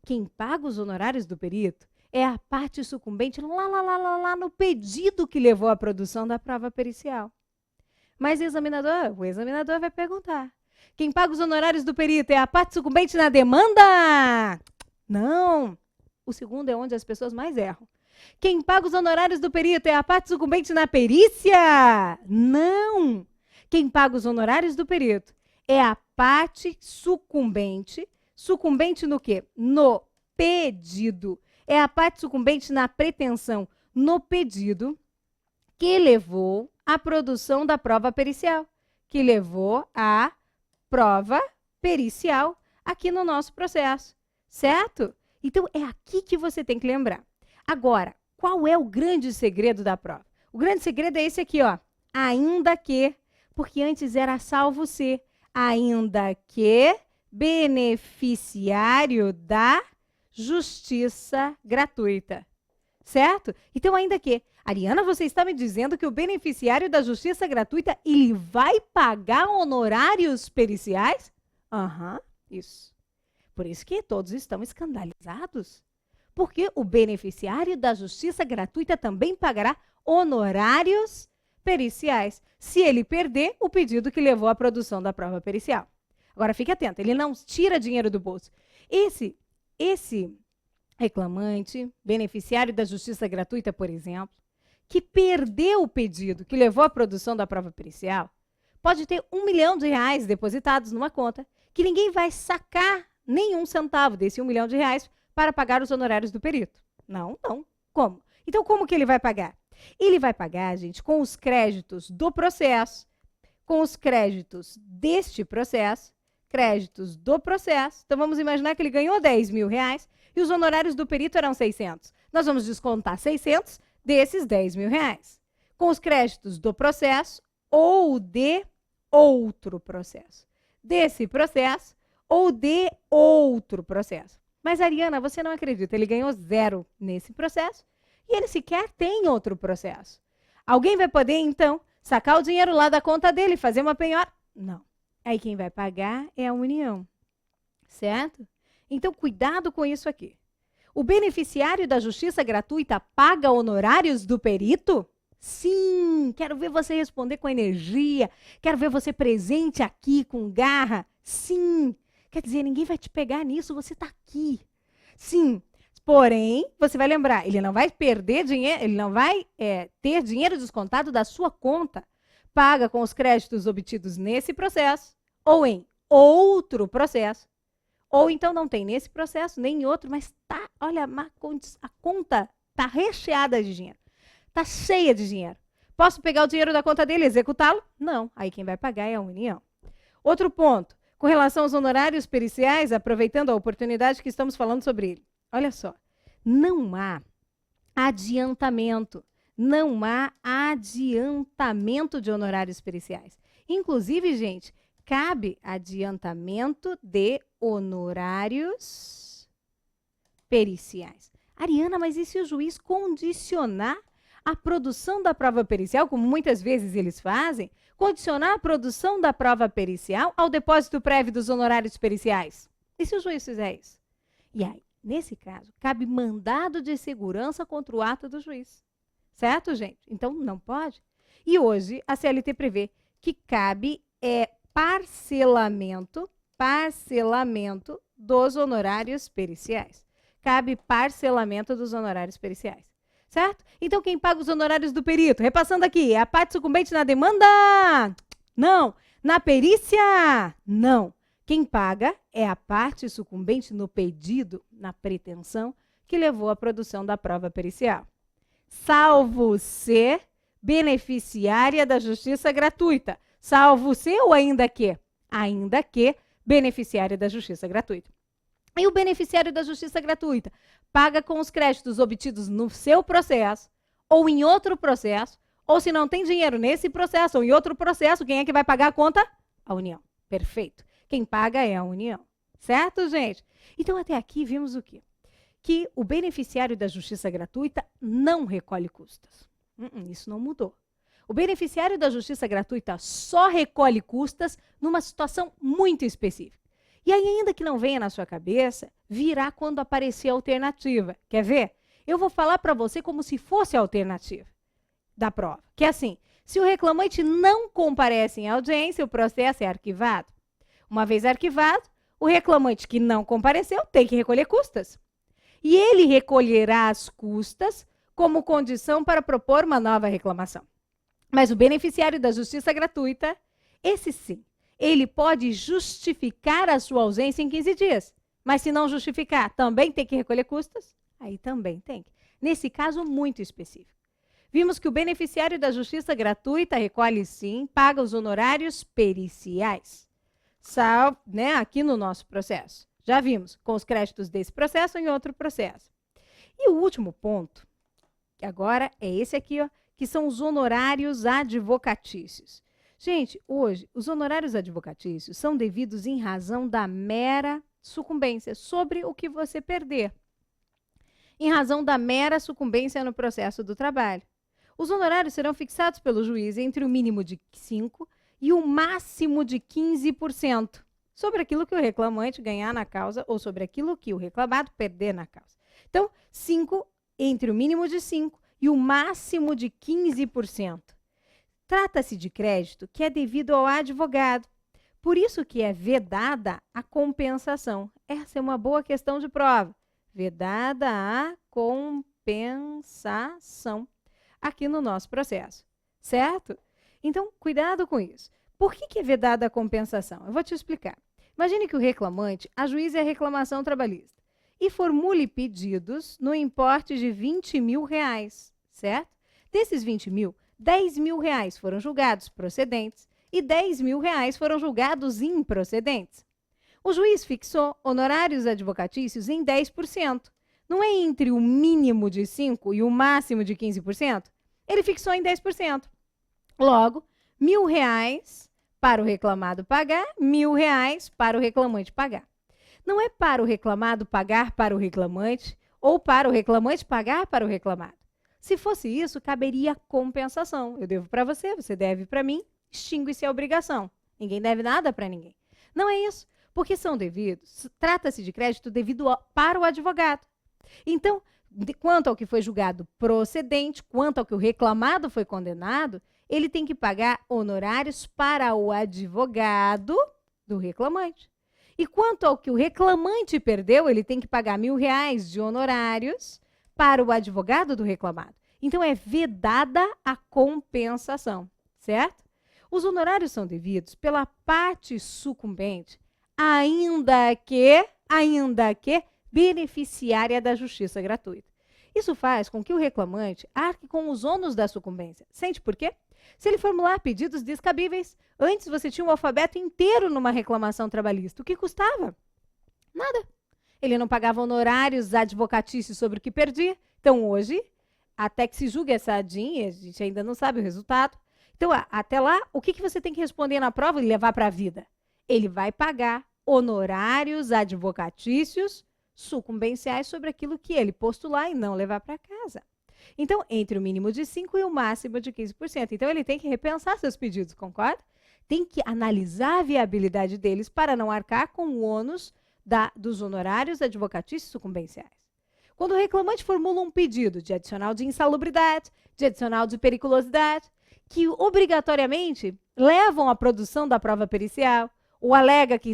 S1: Quem paga os honorários do perito é a parte sucumbente lá no pedido que levou à produção da prova pericial. Mas o examinador vai perguntar. Quem paga os honorários do perito é a parte sucumbente na demanda? Não. O segundo é onde as pessoas mais erram. Quem paga os honorários do perito é a parte sucumbente na perícia? Não. Quem paga os honorários do perito é a parte sucumbente. Sucumbente no quê? No pedido. É a parte sucumbente na pretensão, no pedido, que levou à produção da prova pericial. Que levou à prova pericial aqui no nosso processo. Certo? Então, é aqui que você tem que lembrar. Agora, qual é o grande segredo da prova? O grande segredo é esse aqui, ó. Ainda que, porque antes era salvo se, ainda que beneficiário da justiça gratuita. Certo? Então, ainda que. Ariana, você está me dizendo que o beneficiário da justiça gratuita, ele vai pagar honorários periciais? Aham, isso. Por isso que todos estão escandalizados. Porque o beneficiário da justiça gratuita também pagará honorários periciais, se ele perder o pedido que levou à produção da prova pericial. Agora, fique atento, ele não tira dinheiro do bolso. Esse reclamante, beneficiário da justiça gratuita, por exemplo, que perdeu o pedido que levou à produção da prova pericial, pode ter R$1 milhão depositados numa conta que ninguém vai sacar nenhum centavo desse R$1 milhão para pagar os honorários do perito. Não. Como? Então, como que ele vai pagar? Ele vai pagar, gente, com os créditos do processo, com os créditos deste processo, créditos do processo. Então, vamos imaginar que ele ganhou R$10.000 e os honorários do perito eram 600. Nós vamos descontar 600 desses R$10.000. Com os créditos do processo ou de outro processo. Desse processo ou de outro processo. Mas, Ariana, você não acredita, ele ganhou 0 nesse processo e ele sequer tem outro processo. Alguém vai poder, então, sacar o dinheiro lá da conta dele e fazer uma penhora? Não. Aí quem vai pagar é a União, certo? Então, cuidado com isso aqui. O beneficiário da justiça gratuita paga honorários do perito? Sim, quero ver você responder com energia, quero ver você presente aqui com garra. Sim, quer dizer, ninguém vai te pegar nisso, você está aqui. Sim, porém, você vai lembrar, ele não vai perder dinheiro, ele não vai ter dinheiro descontado da sua conta. Paga com os créditos obtidos nesse processo ou em outro processo. Ou então não tem nesse processo, nem em outro, mas tá, olha, a conta tá recheada de dinheiro. Tá cheia de dinheiro. Posso pegar o dinheiro da conta dele e executá-lo? Não. Aí quem vai pagar é a União. Outro ponto, com relação aos honorários periciais, aproveitando a oportunidade que estamos falando sobre ele. Olha só, não há adiantamento. Não há adiantamento de honorários periciais. Inclusive, gente, cabe adiantamento de honorários periciais. Ariana, mas e se o juiz condicionar a produção da prova pericial, como muitas vezes eles fazem, condicionar a produção da prova pericial ao depósito prévio dos honorários periciais? E se o juiz fizer isso? E aí, nesse caso, cabe mandado de segurança contra o ato do juiz. Certo, gente? Então, não pode. E hoje, a CLT prevê que cabe parcelamento dos honorários periciais. Cabe parcelamento dos honorários periciais. Certo? Então, quem paga os honorários do perito? Repassando aqui, é a parte sucumbente na demanda? Não. Na perícia? Não. Quem paga é a parte sucumbente no pedido, na pretensão, que levou à produção da prova pericial. Salvo ser beneficiária da justiça gratuita. Salvo ser ou ainda que? Ainda que beneficiária da justiça gratuita. E o beneficiário da justiça gratuita paga com os créditos obtidos no seu processo ou em outro processo, ou se não tem dinheiro nesse processo ou em outro processo, quem é que vai pagar a conta? A União. Perfeito. Quem paga é a União. Certo, gente? Então, até aqui vimos o quê? Que o beneficiário da justiça gratuita não recolhe custas. Isso não mudou. O beneficiário da justiça gratuita só recolhe custas numa situação muito específica. E aí, ainda que não venha na sua cabeça, virá quando aparecer a alternativa. Quer ver? Eu vou falar para você como se fosse a alternativa da prova. Que é assim, se o reclamante não comparece em audiência, o processo é arquivado. Uma vez arquivado, o reclamante que não compareceu tem que recolher custas. E ele recolherá as custas como condição para propor uma nova reclamação. Mas o beneficiário da justiça gratuita, esse sim, ele pode justificar a sua ausência em 15 dias. Mas se não justificar, também tem que recolher custas? Aí também tem. Nesse caso muito específico. Vimos que o beneficiário da justiça gratuita recolhe sim, paga os honorários periciais. Aqui no nosso processo. Já vimos, com os créditos desse processo em outro processo. E o último ponto, que agora é esse aqui, ó, que são os honorários advocatícios. Gente, hoje, os honorários advocatícios são devidos em razão da mera sucumbência sobre o que você perder. Em razão da mera sucumbência no processo do trabalho. Os honorários serão fixados pelo juiz entre o mínimo de 5% e o máximo de 15%. Sobre aquilo que o reclamante ganhar na causa ou sobre aquilo que o reclamado perder na causa. Então, 5% entre o mínimo de 5% e o máximo de 15%. Trata-se de crédito que é devido ao advogado. Por isso que é vedada a compensação. Essa é uma boa questão de prova. Vedada a compensação aqui no nosso processo. Certo? Então, cuidado com isso. Por que é vedada a compensação? Eu vou te explicar. Imagine que o reclamante ajuize a reclamação trabalhista e formule pedidos no importe de R$20.000, certo? Desses 20 mil, R$10.000 foram julgados procedentes e R$10.000 foram julgados improcedentes. O juiz fixou honorários advocatícios em 10%. Não é entre o mínimo de 5% e o máximo de 15%? Ele fixou em 10%. Logo, R$ 1.000 para o reclamado pagar, R$ 1.000 para o reclamante pagar. Não é para o reclamado pagar para o reclamante ou para o reclamante pagar para o reclamado. Se fosse isso, caberia compensação. Eu devo para você, você deve para mim, extingue-se a obrigação. Ninguém deve nada para ninguém. Não é isso, porque são devidos, trata-se de crédito devido para o advogado. Então, quanto ao que foi julgado procedente, quanto ao que o reclamado foi condenado, ele tem que pagar honorários para o advogado do reclamante. E quanto ao que o reclamante perdeu, ele tem que pagar R$ 1.000 de honorários para o advogado do reclamado. Então, é vedada a compensação, certo? Os honorários são devidos pela parte sucumbente, ainda que beneficiária da justiça gratuita. Isso faz com que o reclamante arque com os ônus da sucumbência. Sente por quê? Se ele formular pedidos descabíveis, antes você tinha um alfabeto inteiro numa reclamação trabalhista. O que custava? Nada. Ele não pagava honorários advocatícios sobre o que perdia. Então, hoje, até que se julgue essa ADIM, a gente ainda não sabe o resultado. Então, até lá, o que você tem que responder na prova e levar para a vida? Ele vai pagar honorários advocatícios sucumbenciais sobre aquilo que ele postular e não levar para casa. Então, entre o mínimo de 5% e o máximo de 15%. Então, ele tem que repensar seus pedidos, concorda? Tem que analisar a viabilidade deles para não arcar com o ônus dos honorários advocatícios sucumbenciais. Quando o reclamante formula um pedido de adicional de insalubridade, de adicional de periculosidade, que obrigatoriamente levam à produção da prova pericial, ou alega que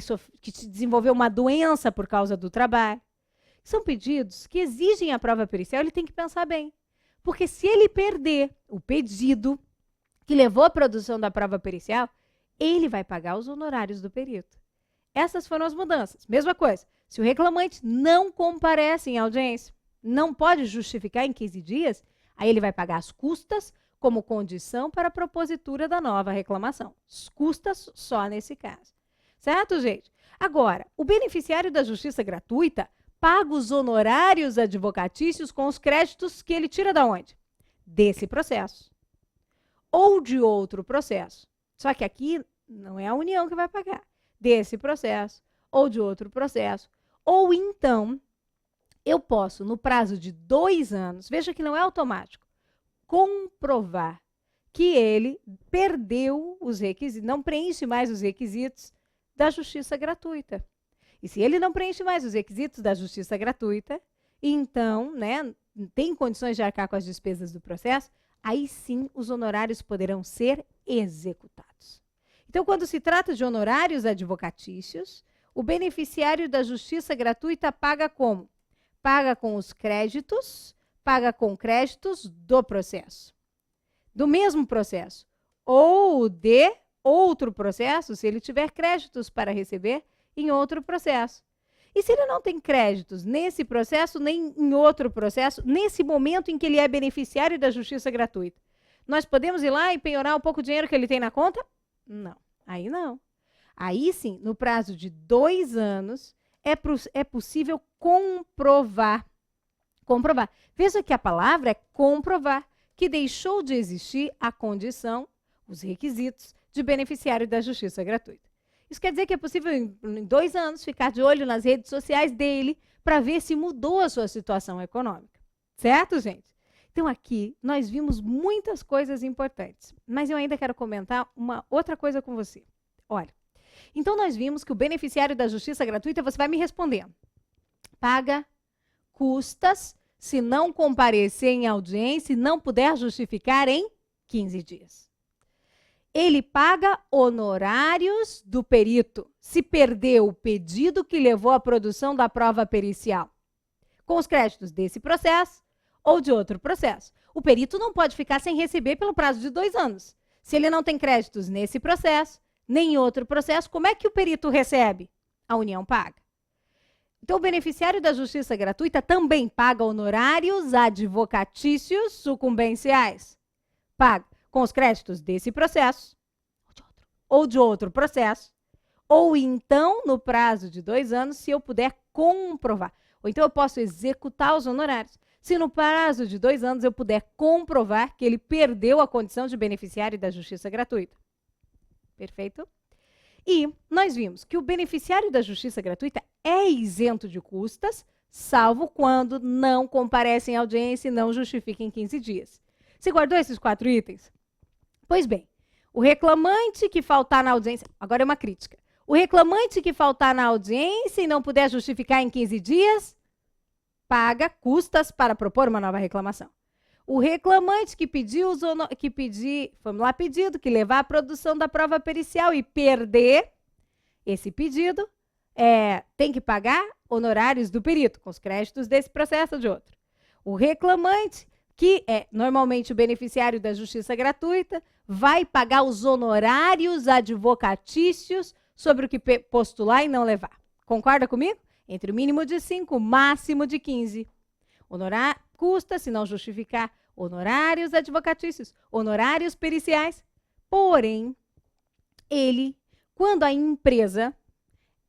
S1: desenvolveu uma doença por causa do trabalho, são pedidos que exigem a prova pericial, ele tem que pensar bem. Porque se ele perder o pedido que levou à produção da prova pericial, ele vai pagar os honorários do perito. Essas foram as mudanças. Mesma coisa, se o reclamante não comparece em audiência, não pode justificar em 15 dias, aí ele vai pagar as custas como condição para a propositura da nova reclamação. As custas só nesse caso. Certo, gente? Agora, o beneficiário da justiça gratuita paga os honorários advocatícios com os créditos que ele tira da onde? Desse processo. Ou de outro processo. Só que aqui não é a União que vai pagar. Desse processo, ou de outro processo. Ou então, eu posso, no prazo de 2 anos, veja que não é automático, comprovar que ele perdeu os requisitos, não preenche mais os requisitos da justiça gratuita. E se ele não preenche mais os requisitos da justiça gratuita, então, tem condições de arcar com as despesas do processo, aí sim os honorários poderão ser executados. Então, quando se trata de honorários advocatícios, o beneficiário da justiça gratuita paga como? Paga com os créditos, paga com créditos do processo. Do mesmo processo. Ou de outro processo, se ele tiver créditos para receber em outro processo. E se ele não tem créditos nesse processo, nem em outro processo, nesse momento em que ele é beneficiário da justiça gratuita, nós podemos ir lá e penhorar um pouco o dinheiro que ele tem na conta? Não, aí não. Aí sim, no prazo de 2 anos, é possível comprovar. Veja que a palavra é comprovar, que deixou de existir a condição, os requisitos de beneficiário da justiça gratuita. Isso quer dizer que é possível, em 2 anos, ficar de olho nas redes sociais dele para ver se mudou a sua situação econômica. Certo, gente? Então, aqui, nós vimos muitas coisas importantes, mas eu ainda quero comentar uma outra coisa com você. Olha, então nós vimos que o beneficiário da justiça gratuita, você vai me respondendo, paga custas se não comparecer em audiência e não puder justificar em 15 dias. Ele paga honorários do perito se perdeu o pedido que levou à produção da prova pericial, com os créditos desse processo ou de outro processo. O perito não pode ficar sem receber pelo prazo de 2 anos. Se ele não tem créditos nesse processo, nem em outro processo, como é que o perito recebe? A União paga. Então, o beneficiário da justiça gratuita também paga honorários advocatícios sucumbenciais. Paga com os créditos desse processo, ou de outro processo, ou então, no prazo de 2 anos, se eu puder comprovar. Ou então eu posso executar os honorários, se no prazo de 2 anos eu puder comprovar que ele perdeu a condição de beneficiário da justiça gratuita. Perfeito? E nós vimos que o beneficiário da justiça gratuita é isento de custas, salvo quando não comparece em audiência e não justifica em 15 dias. Você guardou esses 4 itens? Pois bem, o reclamante que faltar na audiência... Agora é uma crítica. O reclamante que faltar na audiência e não puder justificar em 15 dias, paga custas para propor uma nova reclamação. O reclamante que pediu pedido, que levar a produção da prova pericial e perder esse pedido, tem que pagar honorários do perito, com os créditos desse processo ou de outro. O reclamante, que é normalmente o beneficiário da justiça gratuita, vai pagar os honorários advocatícios sobre o que postular e não levar. Concorda comigo? Entre o mínimo de 5, o máximo de 15. Custa, se não justificar, honorários advocatícios, honorários periciais. Porém, quando a empresa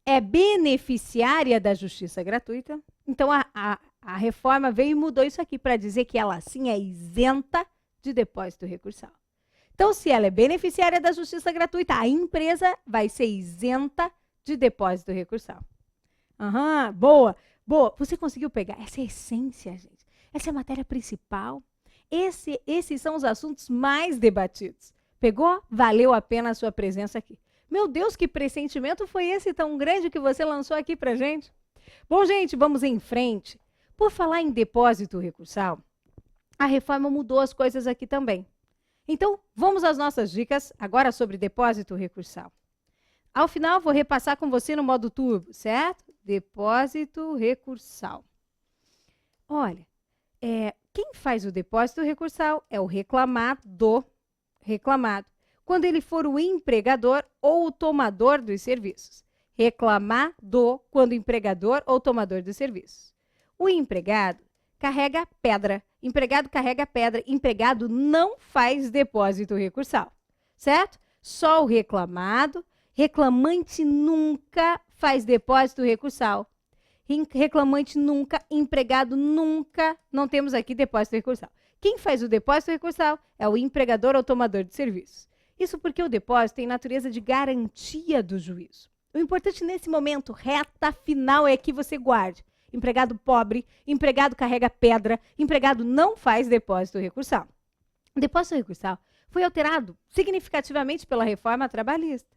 S1: é beneficiária da justiça gratuita, então a reforma veio e mudou isso aqui para dizer que ela sim é isenta de depósito recursal. Então, se ela é beneficiária da justiça gratuita, a empresa vai ser isenta de depósito recursal. Boa, boa. Você conseguiu pegar? Essa é a essência, gente. Essa é a matéria principal. Esses são os assuntos mais debatidos. Pegou? Valeu a pena a sua presença aqui. Meu Deus, que pressentimento foi esse tão grande que você lançou aqui pra gente? Bom, gente, vamos em frente. Por falar em depósito recursal, a reforma mudou as coisas aqui também. Então, vamos às nossas dicas agora sobre depósito recursal. Ao final, vou repassar com você no modo turbo, certo? Depósito recursal. Olha, quem faz o depósito recursal é o reclamado, quando ele for o empregador ou o tomador dos serviços. Reclamado quando empregador ou tomador dos serviços. O empregado carrega pedra. Empregado carrega pedra. Empregado não faz depósito recursal, certo? Só o reclamado. Reclamante nunca faz depósito recursal. Reclamante nunca, empregado nunca, não temos aqui depósito recursal. Quem faz o depósito recursal é o empregador ou tomador de serviços. Isso porque o depósito tem natureza de garantia do juízo. O importante nesse momento, reta final, é que você guarde. Empregado pobre, empregado carrega pedra, empregado não faz depósito recursal. O depósito recursal foi alterado significativamente pela reforma trabalhista.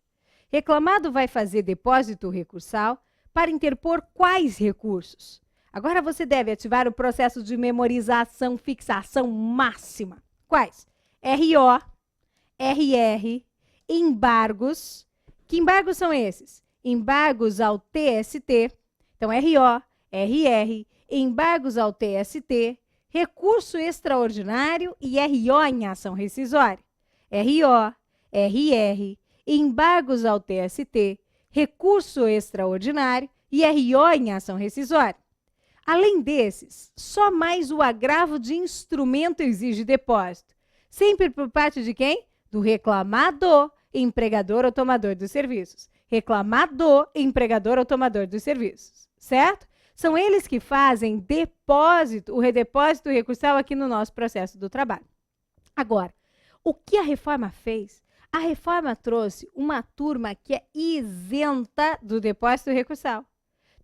S1: Reclamado vai fazer depósito recursal para interpor quais recursos? Agora você deve ativar o processo de memorização, fixação máxima. Quais? RO, RR, embargos. Que embargos são esses? Embargos ao TST. Então, RO, RR, embargos ao TST, recurso extraordinário e RO em ação rescisória. RO, RR, embargos ao TST, recurso extraordinário e RO em ação rescisória. Além desses, só mais o agravo de instrumento exige depósito. Sempre por parte de quem? Do reclamado, empregador ou tomador dos serviços. Reclamado, empregador ou tomador dos serviços. Certo? São eles que fazem depósito, o redepósito recursal aqui no nosso processo do trabalho. Agora, o que a reforma fez? A reforma trouxe uma turma que é isenta do depósito recursal.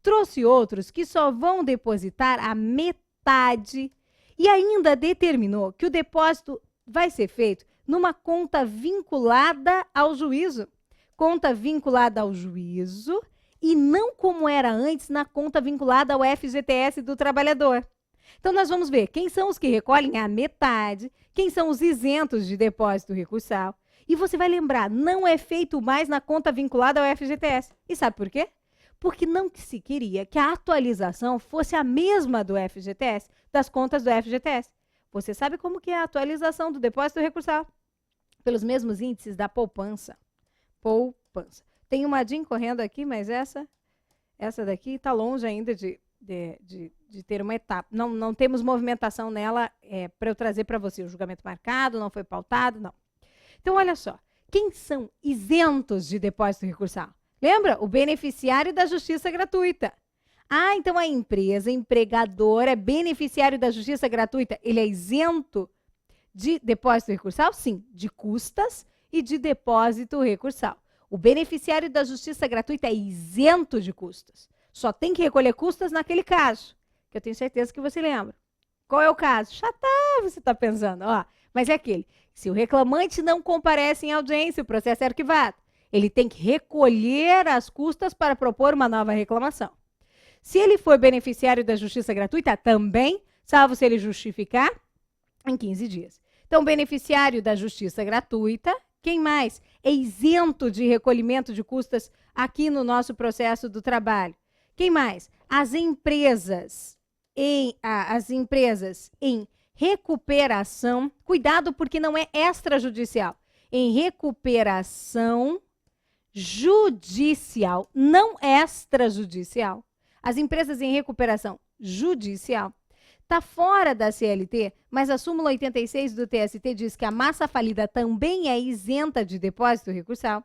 S1: Trouxe outros que só vão depositar a metade e ainda determinou que o depósito vai ser feito numa conta vinculada ao juízo. Conta vinculada ao juízo e não como era antes na conta vinculada ao FGTS do trabalhador. Então, nós vamos ver quem são os que recolhem a metade, quem são os isentos de depósito recursal. E você vai lembrar, não é feito mais na conta vinculada ao FGTS. E sabe por quê? Porque não se queria que a atualização fosse a mesma do FGTS, das contas do FGTS. Você sabe como que é a atualização do depósito recursal? Pelos mesmos índices da poupança. Poupança. Tem uma DIN correndo aqui, mas essa daqui está longe ainda de ter uma etapa. Não temos movimentação nela para eu trazer para você. O julgamento marcado, não foi pautado, não. Então, olha só. Quem são isentos de depósito recursal? Lembra? O beneficiário da justiça gratuita. Ah, então a empresa, empregador, é beneficiário da justiça gratuita. Ele é isento de depósito recursal? Sim, de custas e de depósito recursal. O beneficiário da justiça gratuita é isento de custas. Só tem que recolher custas naquele caso, que eu tenho certeza que você lembra. Qual é o caso? Você está pensando, ó. Mas é aquele. Se o reclamante não comparece em audiência, o processo é arquivado. Ele tem que recolher as custas para propor uma nova reclamação. Se ele for beneficiário da justiça gratuita, também, salvo se ele justificar, em 15 dias. Então, beneficiário da justiça gratuita, quem mais? É isento de recolhimento de custas aqui no nosso processo do trabalho. Quem mais? As empresas em recuperação, cuidado porque não é extrajudicial, em recuperação judicial, não extrajudicial. As empresas em recuperação judicial está fora da CLT, mas a súmula 86 do TST diz que a massa falida também é isenta de depósito recursal.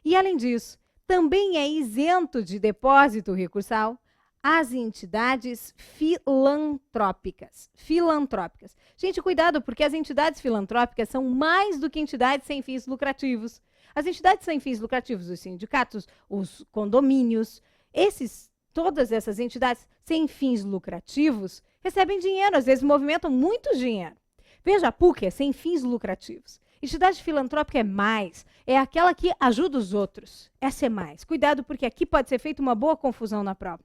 S1: E, além disso, também é isento de depósito recursal as entidades filantrópicas. Gente, cuidado, porque as entidades filantrópicas são mais do que entidades sem fins lucrativos. As entidades sem fins lucrativos, os sindicatos, os condomínios, todas essas entidades sem fins lucrativos recebem dinheiro, às vezes movimentam muito dinheiro. Veja, a PUC é sem fins lucrativos. Entidade filantrópica é mais, é aquela que ajuda os outros. Essa é mais. Cuidado, porque aqui pode ser feita uma boa confusão na prova.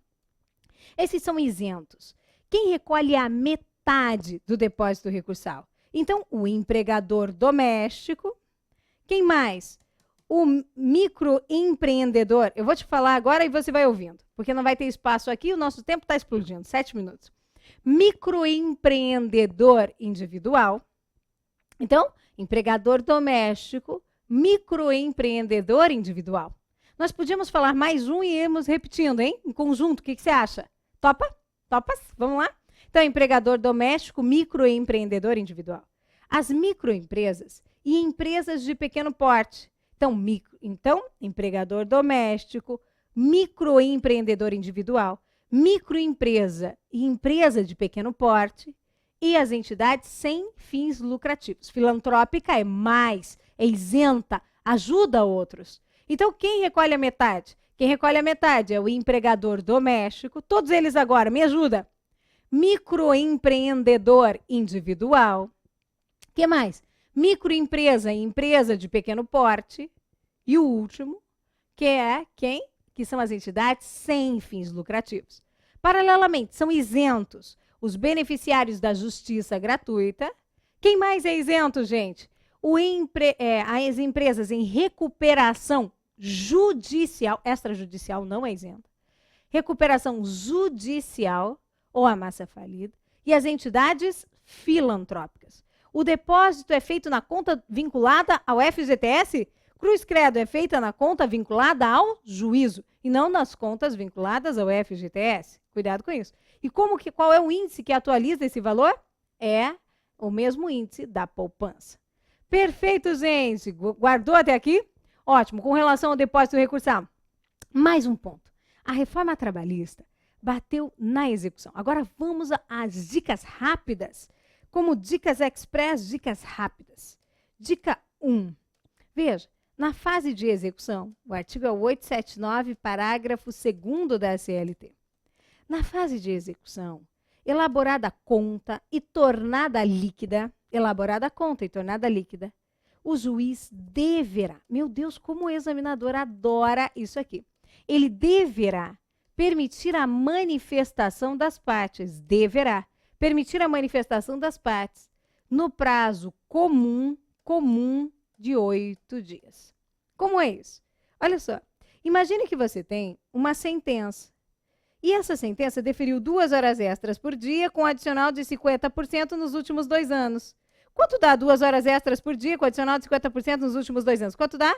S1: Esses são isentos. Quem recolhe a metade do depósito recursal? Então, o empregador doméstico. Quem mais? O microempreendedor. Eu vou te falar agora e você vai ouvindo, porque não vai ter espaço aqui, o nosso tempo está explodindo, 7 minutos. Microempreendedor individual. Então, empregador doméstico, microempreendedor individual. Nós podíamos falar mais um e irmos repetindo, hein? Em conjunto, o que você acha? Topa? Topas? Vamos lá? Então, empregador doméstico, microempreendedor individual. As microempresas e empresas de pequeno porte. Então, empregador doméstico, microempreendedor individual, microempresa e empresa de pequeno porte e as entidades sem fins lucrativos. Filantrópica é mais, é isenta, ajuda outros. Então, quem recolhe a metade? Quem recolhe a metade é o empregador doméstico. Todos eles agora, me ajuda. Microempreendedor individual. O que mais? Microempresa e empresa de pequeno porte. E o último, que é quem? Que são as entidades sem fins lucrativos. Paralelamente, são isentos os beneficiários da justiça gratuita. Quem mais é isento, gente? As empresas em recuperação judicial, extrajudicial não é isenta. Recuperação judicial, ou a massa falida, e as entidades filantrópicas. O depósito é feito na conta vinculada ao FGTS? Cruz Credo é feita na conta vinculada ao juízo e não nas contas vinculadas ao FGTS. Cuidado com isso. E qual é o índice que atualiza esse valor? É o mesmo índice da poupança. Perfeito, gente. Guardou até aqui? Ótimo. Com relação ao depósito recursal, mais um ponto. A reforma trabalhista bateu na execução. Agora vamos às dicas rápidas, como dicas express, dicas rápidas. Dica 1. Veja, na fase de execução, o artigo é o 879, parágrafo 2º da CLT. Na fase de execução, elaborada a conta e tornada líquida, o juiz deverá, meu Deus, como o examinador adora isso aqui, ele deverá permitir a manifestação das partes, no prazo comum de 8 dias. Como é isso? Olha só, imagine que você tem uma sentença e essa sentença deferiu 2 horas extras por dia com adicional de 50% nos últimos 2 anos. Quanto dá 2 horas extras por dia com adicional de 50% nos últimos 2 anos? Quanto dá?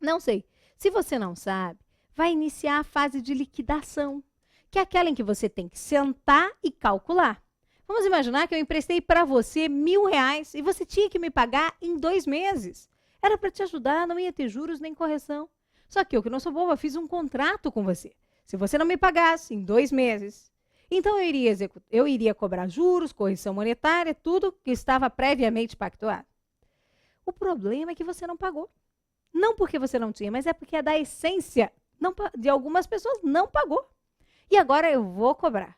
S1: Não sei. Se você não sabe, vai iniciar a fase de liquidação, que é aquela em que você tem que sentar e calcular. Vamos imaginar que eu emprestei para você R$1.000 e você tinha que me pagar em 2 meses. Era para te ajudar, não ia ter juros nem correção. Só que eu, que não sou boba, fiz um contrato com você. Se você não me pagasse em 2 meses, então eu iria cobrar juros, correção monetária, tudo que estava previamente pactuado. O problema é que você não pagou. Não porque você não tinha, mas é porque é da essência de algumas pessoas não pagou. E agora eu vou cobrar.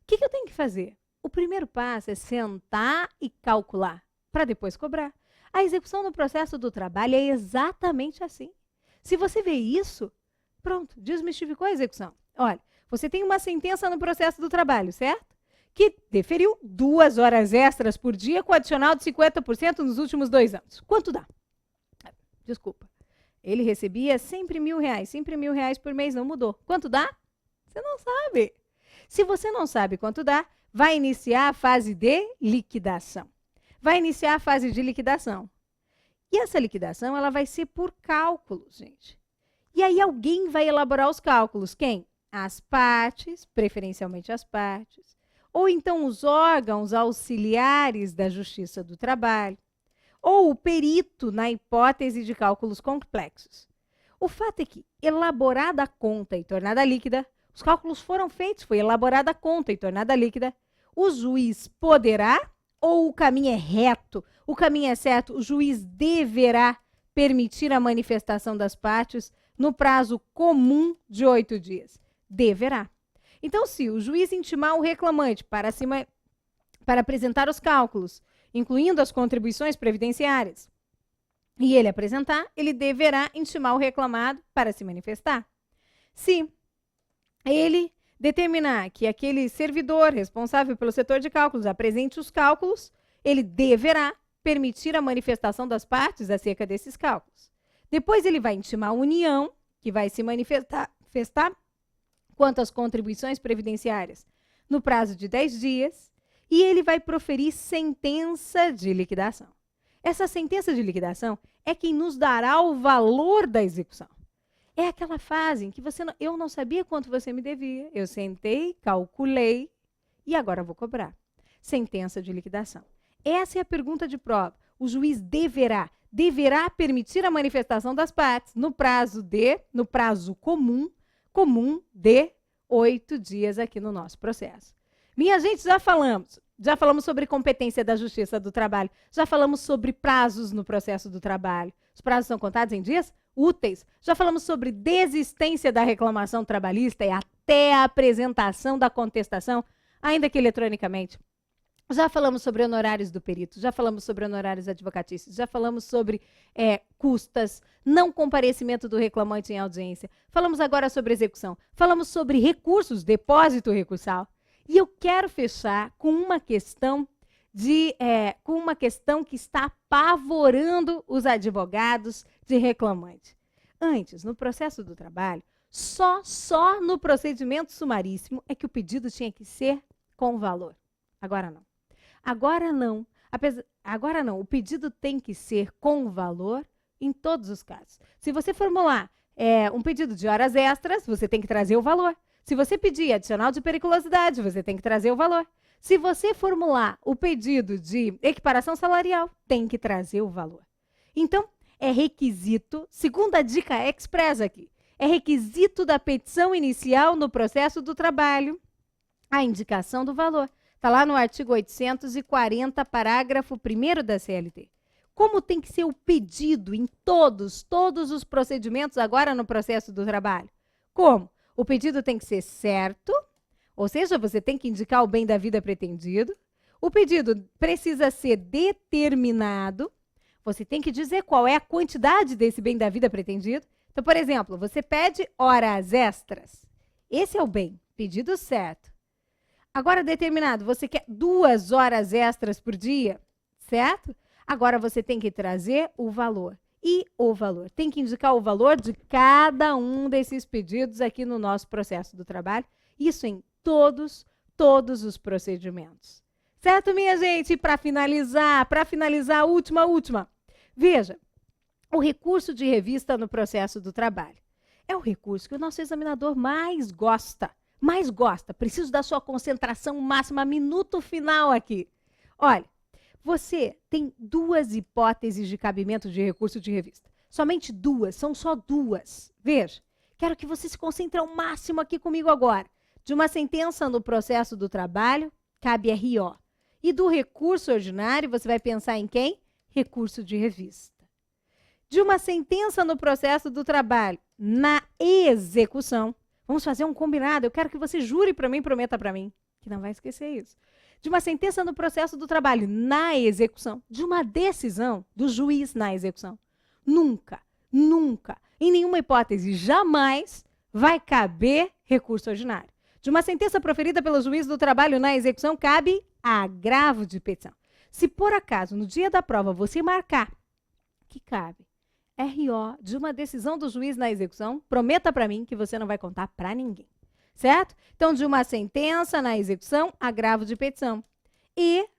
S1: O que eu tenho que fazer? O primeiro passo é sentar e calcular, para depois cobrar. A execução no processo do trabalho é exatamente assim. Se você vê isso, pronto, desmistificou a execução. Olha, você tem uma sentença no processo do trabalho, certo? Que deferiu 2 horas extras por dia com adicional de 50% nos últimos 2 anos. Quanto dá? Desculpa. Ele recebia sempre R$1.000, sempre R$1.000 por mês, não mudou. Quanto dá? Você não sabe. Se você não sabe quanto dá, vai iniciar a fase de liquidação. Vai iniciar a fase de liquidação. E essa liquidação, ela vai ser por cálculos, gente. E aí alguém vai elaborar os cálculos. Quem? As partes, preferencialmente as partes. Ou então os órgãos auxiliares da Justiça do Trabalho. Ou o perito na hipótese de cálculos complexos. O fato é que, elaborada a conta e tornada líquida, os cálculos foram feitos, foi elaborada a conta e tornada líquida, o juiz poderá, ou o caminho é reto, o caminho é certo, o juiz deverá permitir a manifestação das partes no prazo comum de 8 dias. Deverá. Então, se o juiz intimar o reclamante para apresentar os cálculos, incluindo as contribuições previdenciárias, e ele apresentar, ele deverá intimar o reclamado para se manifestar. Se ele determinar que aquele servidor responsável pelo setor de cálculos apresente os cálculos, ele deverá permitir a manifestação das partes acerca desses cálculos. Depois ele vai intimar a União, que vai se manifestar quanto às contribuições previdenciárias no prazo de 10 dias, e ele vai proferir sentença de liquidação. Essa sentença de liquidação é quem nos dará o valor da execução. É aquela fase em que eu não sabia quanto você me devia, eu sentei, calculei e agora vou cobrar. Sentença de liquidação. Essa é a pergunta de prova. O juiz deverá permitir a manifestação das partes no prazo comum de 8 dias aqui no nosso processo. Minha gente, já falamos sobre competência da Justiça do Trabalho, já falamos sobre prazos no processo do trabalho. Os prazos são contados em dias úteis. Já falamos sobre desistência da reclamação trabalhista e até a apresentação da contestação, ainda que eletronicamente. Já falamos sobre honorários do perito, já falamos sobre honorários advocatícios, já falamos sobre custas, não comparecimento do reclamante em audiência. Falamos agora sobre execução. Falamos sobre recursos, depósito recursal. E eu quero fechar com uma questão que está apavorando os advogados de reclamante. Antes, no processo do trabalho, só no procedimento sumaríssimo é que o pedido tinha que ser com valor. Agora não. Agora não. O pedido tem que ser com valor em todos os casos. Se você formular um pedido de horas extras, você tem que trazer o valor. Se você pedir adicional de periculosidade, você tem que trazer o valor. Se você formular o pedido de equiparação salarial, tem que trazer o valor. Então, é requisito, segunda dica express aqui, é requisito da petição inicial no processo do trabalho a indicação do valor. Está lá no artigo 840, parágrafo 1º da CLT. Como tem que ser o pedido em todos os procedimentos agora no processo do trabalho? Como? O pedido tem que ser certo, ou seja, você tem que indicar o bem da vida pretendido. O pedido precisa ser determinado. Você tem que dizer qual é a quantidade desse bem da vida pretendido. Então, por exemplo, você pede horas extras. Esse é o bem, pedido certo. Agora, determinado, você quer 2 horas extras por dia, certo? Agora, você tem que trazer o valor. E o valor. Tem que indicar o valor de cada um desses pedidos aqui no nosso processo do trabalho. Isso em todos os procedimentos. Certo, minha gente? Para finalizar, última. Veja, o recurso de revista no processo do trabalho é o recurso que o nosso examinador mais gosta. Preciso da sua concentração máxima, minuto final aqui. Olha, você tem 2 hipóteses de cabimento de recurso de revista. Somente duas, são só duas. Veja, quero que você se concentre ao máximo aqui comigo agora. De uma sentença no processo do trabalho, cabe RO. E do recurso ordinário, você vai pensar em quem? Recurso de revista. De uma sentença no processo do trabalho, na execução, vamos fazer um combinado, eu quero que você jure para mim, prometa para mim, que não vai esquecer isso. De uma sentença no processo do trabalho, na execução, de uma decisão do juiz na execução, nunca, em nenhuma hipótese, jamais vai caber recurso ordinário. De uma sentença proferida pelo juiz do trabalho na execução, cabe agravo de petição. Se por acaso, no dia da prova, você marcar que cabe RO de uma decisão do juiz na execução, prometa para mim que você não vai contar para ninguém. Certo? Então, de uma sentença na execução, agravo de petição. E,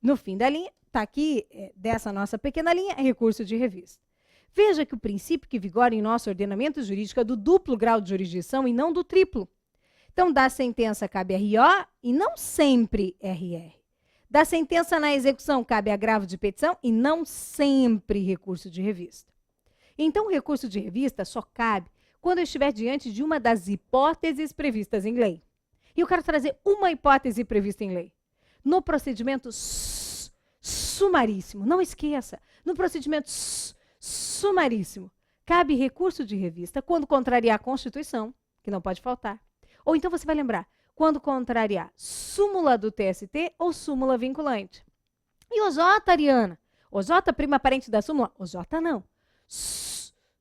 S1: no fim da linha, está aqui, dessa nossa pequena linha, recurso de revista. Veja que o princípio que vigora em nosso ordenamento jurídico é do duplo grau de jurisdição e não do triplo. Então, da sentença cabe RO e não sempre RR. Da sentença na execução cabe agravo de petição e não sempre recurso de revista. Então, o recurso de revista só cabe quando eu estiver diante de uma das hipóteses previstas em lei. E eu quero trazer uma hipótese prevista em lei. No procedimento sumaríssimo, não esqueça, no procedimento sumaríssimo, cabe recurso de revista quando contrariar a Constituição, que não pode faltar. Ou então você vai lembrar, quando contrariar súmula do TST ou súmula vinculante. E OJ, Ariana? OJ, prima parente da súmula? OJ não.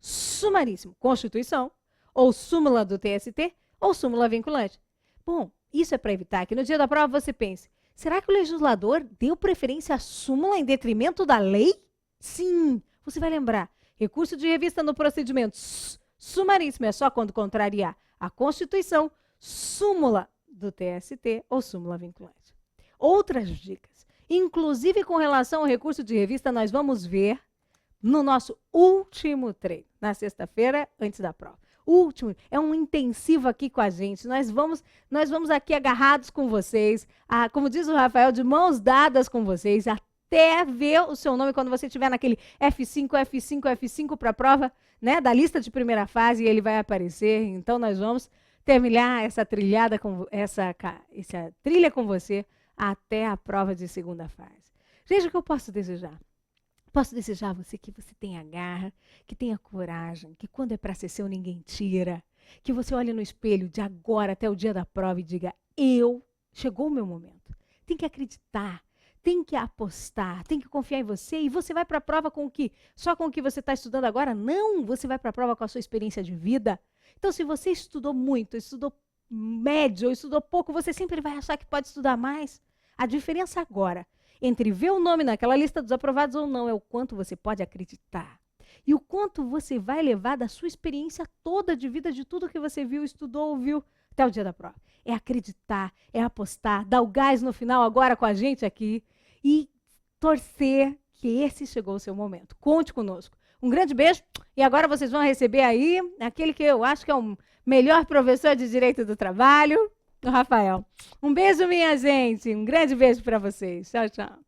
S1: Sumaríssimo, Constituição, ou súmula do TST, ou súmula vinculante. Bom, isso é para evitar que no dia da prova você pense, será que o legislador deu preferência à súmula em detrimento da lei? Sim, você vai lembrar, recurso de revista no procedimento sumaríssimo é só quando contrariar a Constituição, súmula do TST ou súmula vinculante. Outras dicas, inclusive com relação ao recurso de revista, nós vamos ver no nosso último treino, na sexta-feira, antes da prova. Último, é um intensivo aqui com a gente. Nós vamos aqui agarrados com vocês, como diz o Rafael, de mãos dadas com vocês, até ver o seu nome quando você estiver naquele F5 para a prova, né, da lista de primeira fase, e ele vai aparecer. Então, nós vamos terminar essa trilhada essa trilha com você até a prova de segunda fase. Veja o que eu posso desejar. Posso desejar a você que você tenha garra, que tenha coragem, que quando é para ser seu ninguém tira, que você olhe no espelho de agora até o dia da prova e diga, chegou o meu momento. Tem que acreditar, tem que apostar, tem que confiar em você e você vai para a prova só com o que você está estudando agora? Não, você vai para a prova com a sua experiência de vida. Então, se você estudou muito, estudou médio ou estudou pouco, você sempre vai achar que pode estudar mais. A diferença agora entre ver o nome naquela lista dos aprovados ou não é o quanto você pode acreditar. E o quanto você vai levar da sua experiência toda de vida, de tudo que você viu, estudou, ouviu, até o dia da prova. É acreditar, é apostar, dar o gás no final agora com a gente aqui e torcer que esse chegou o seu momento. Conte conosco. Um grande beijo e agora vocês vão receber aí aquele que eu acho que é o melhor professor de Direito do Trabalho, o Rafael. Um beijo, minha gente. Um grande beijo para vocês. Tchau, tchau.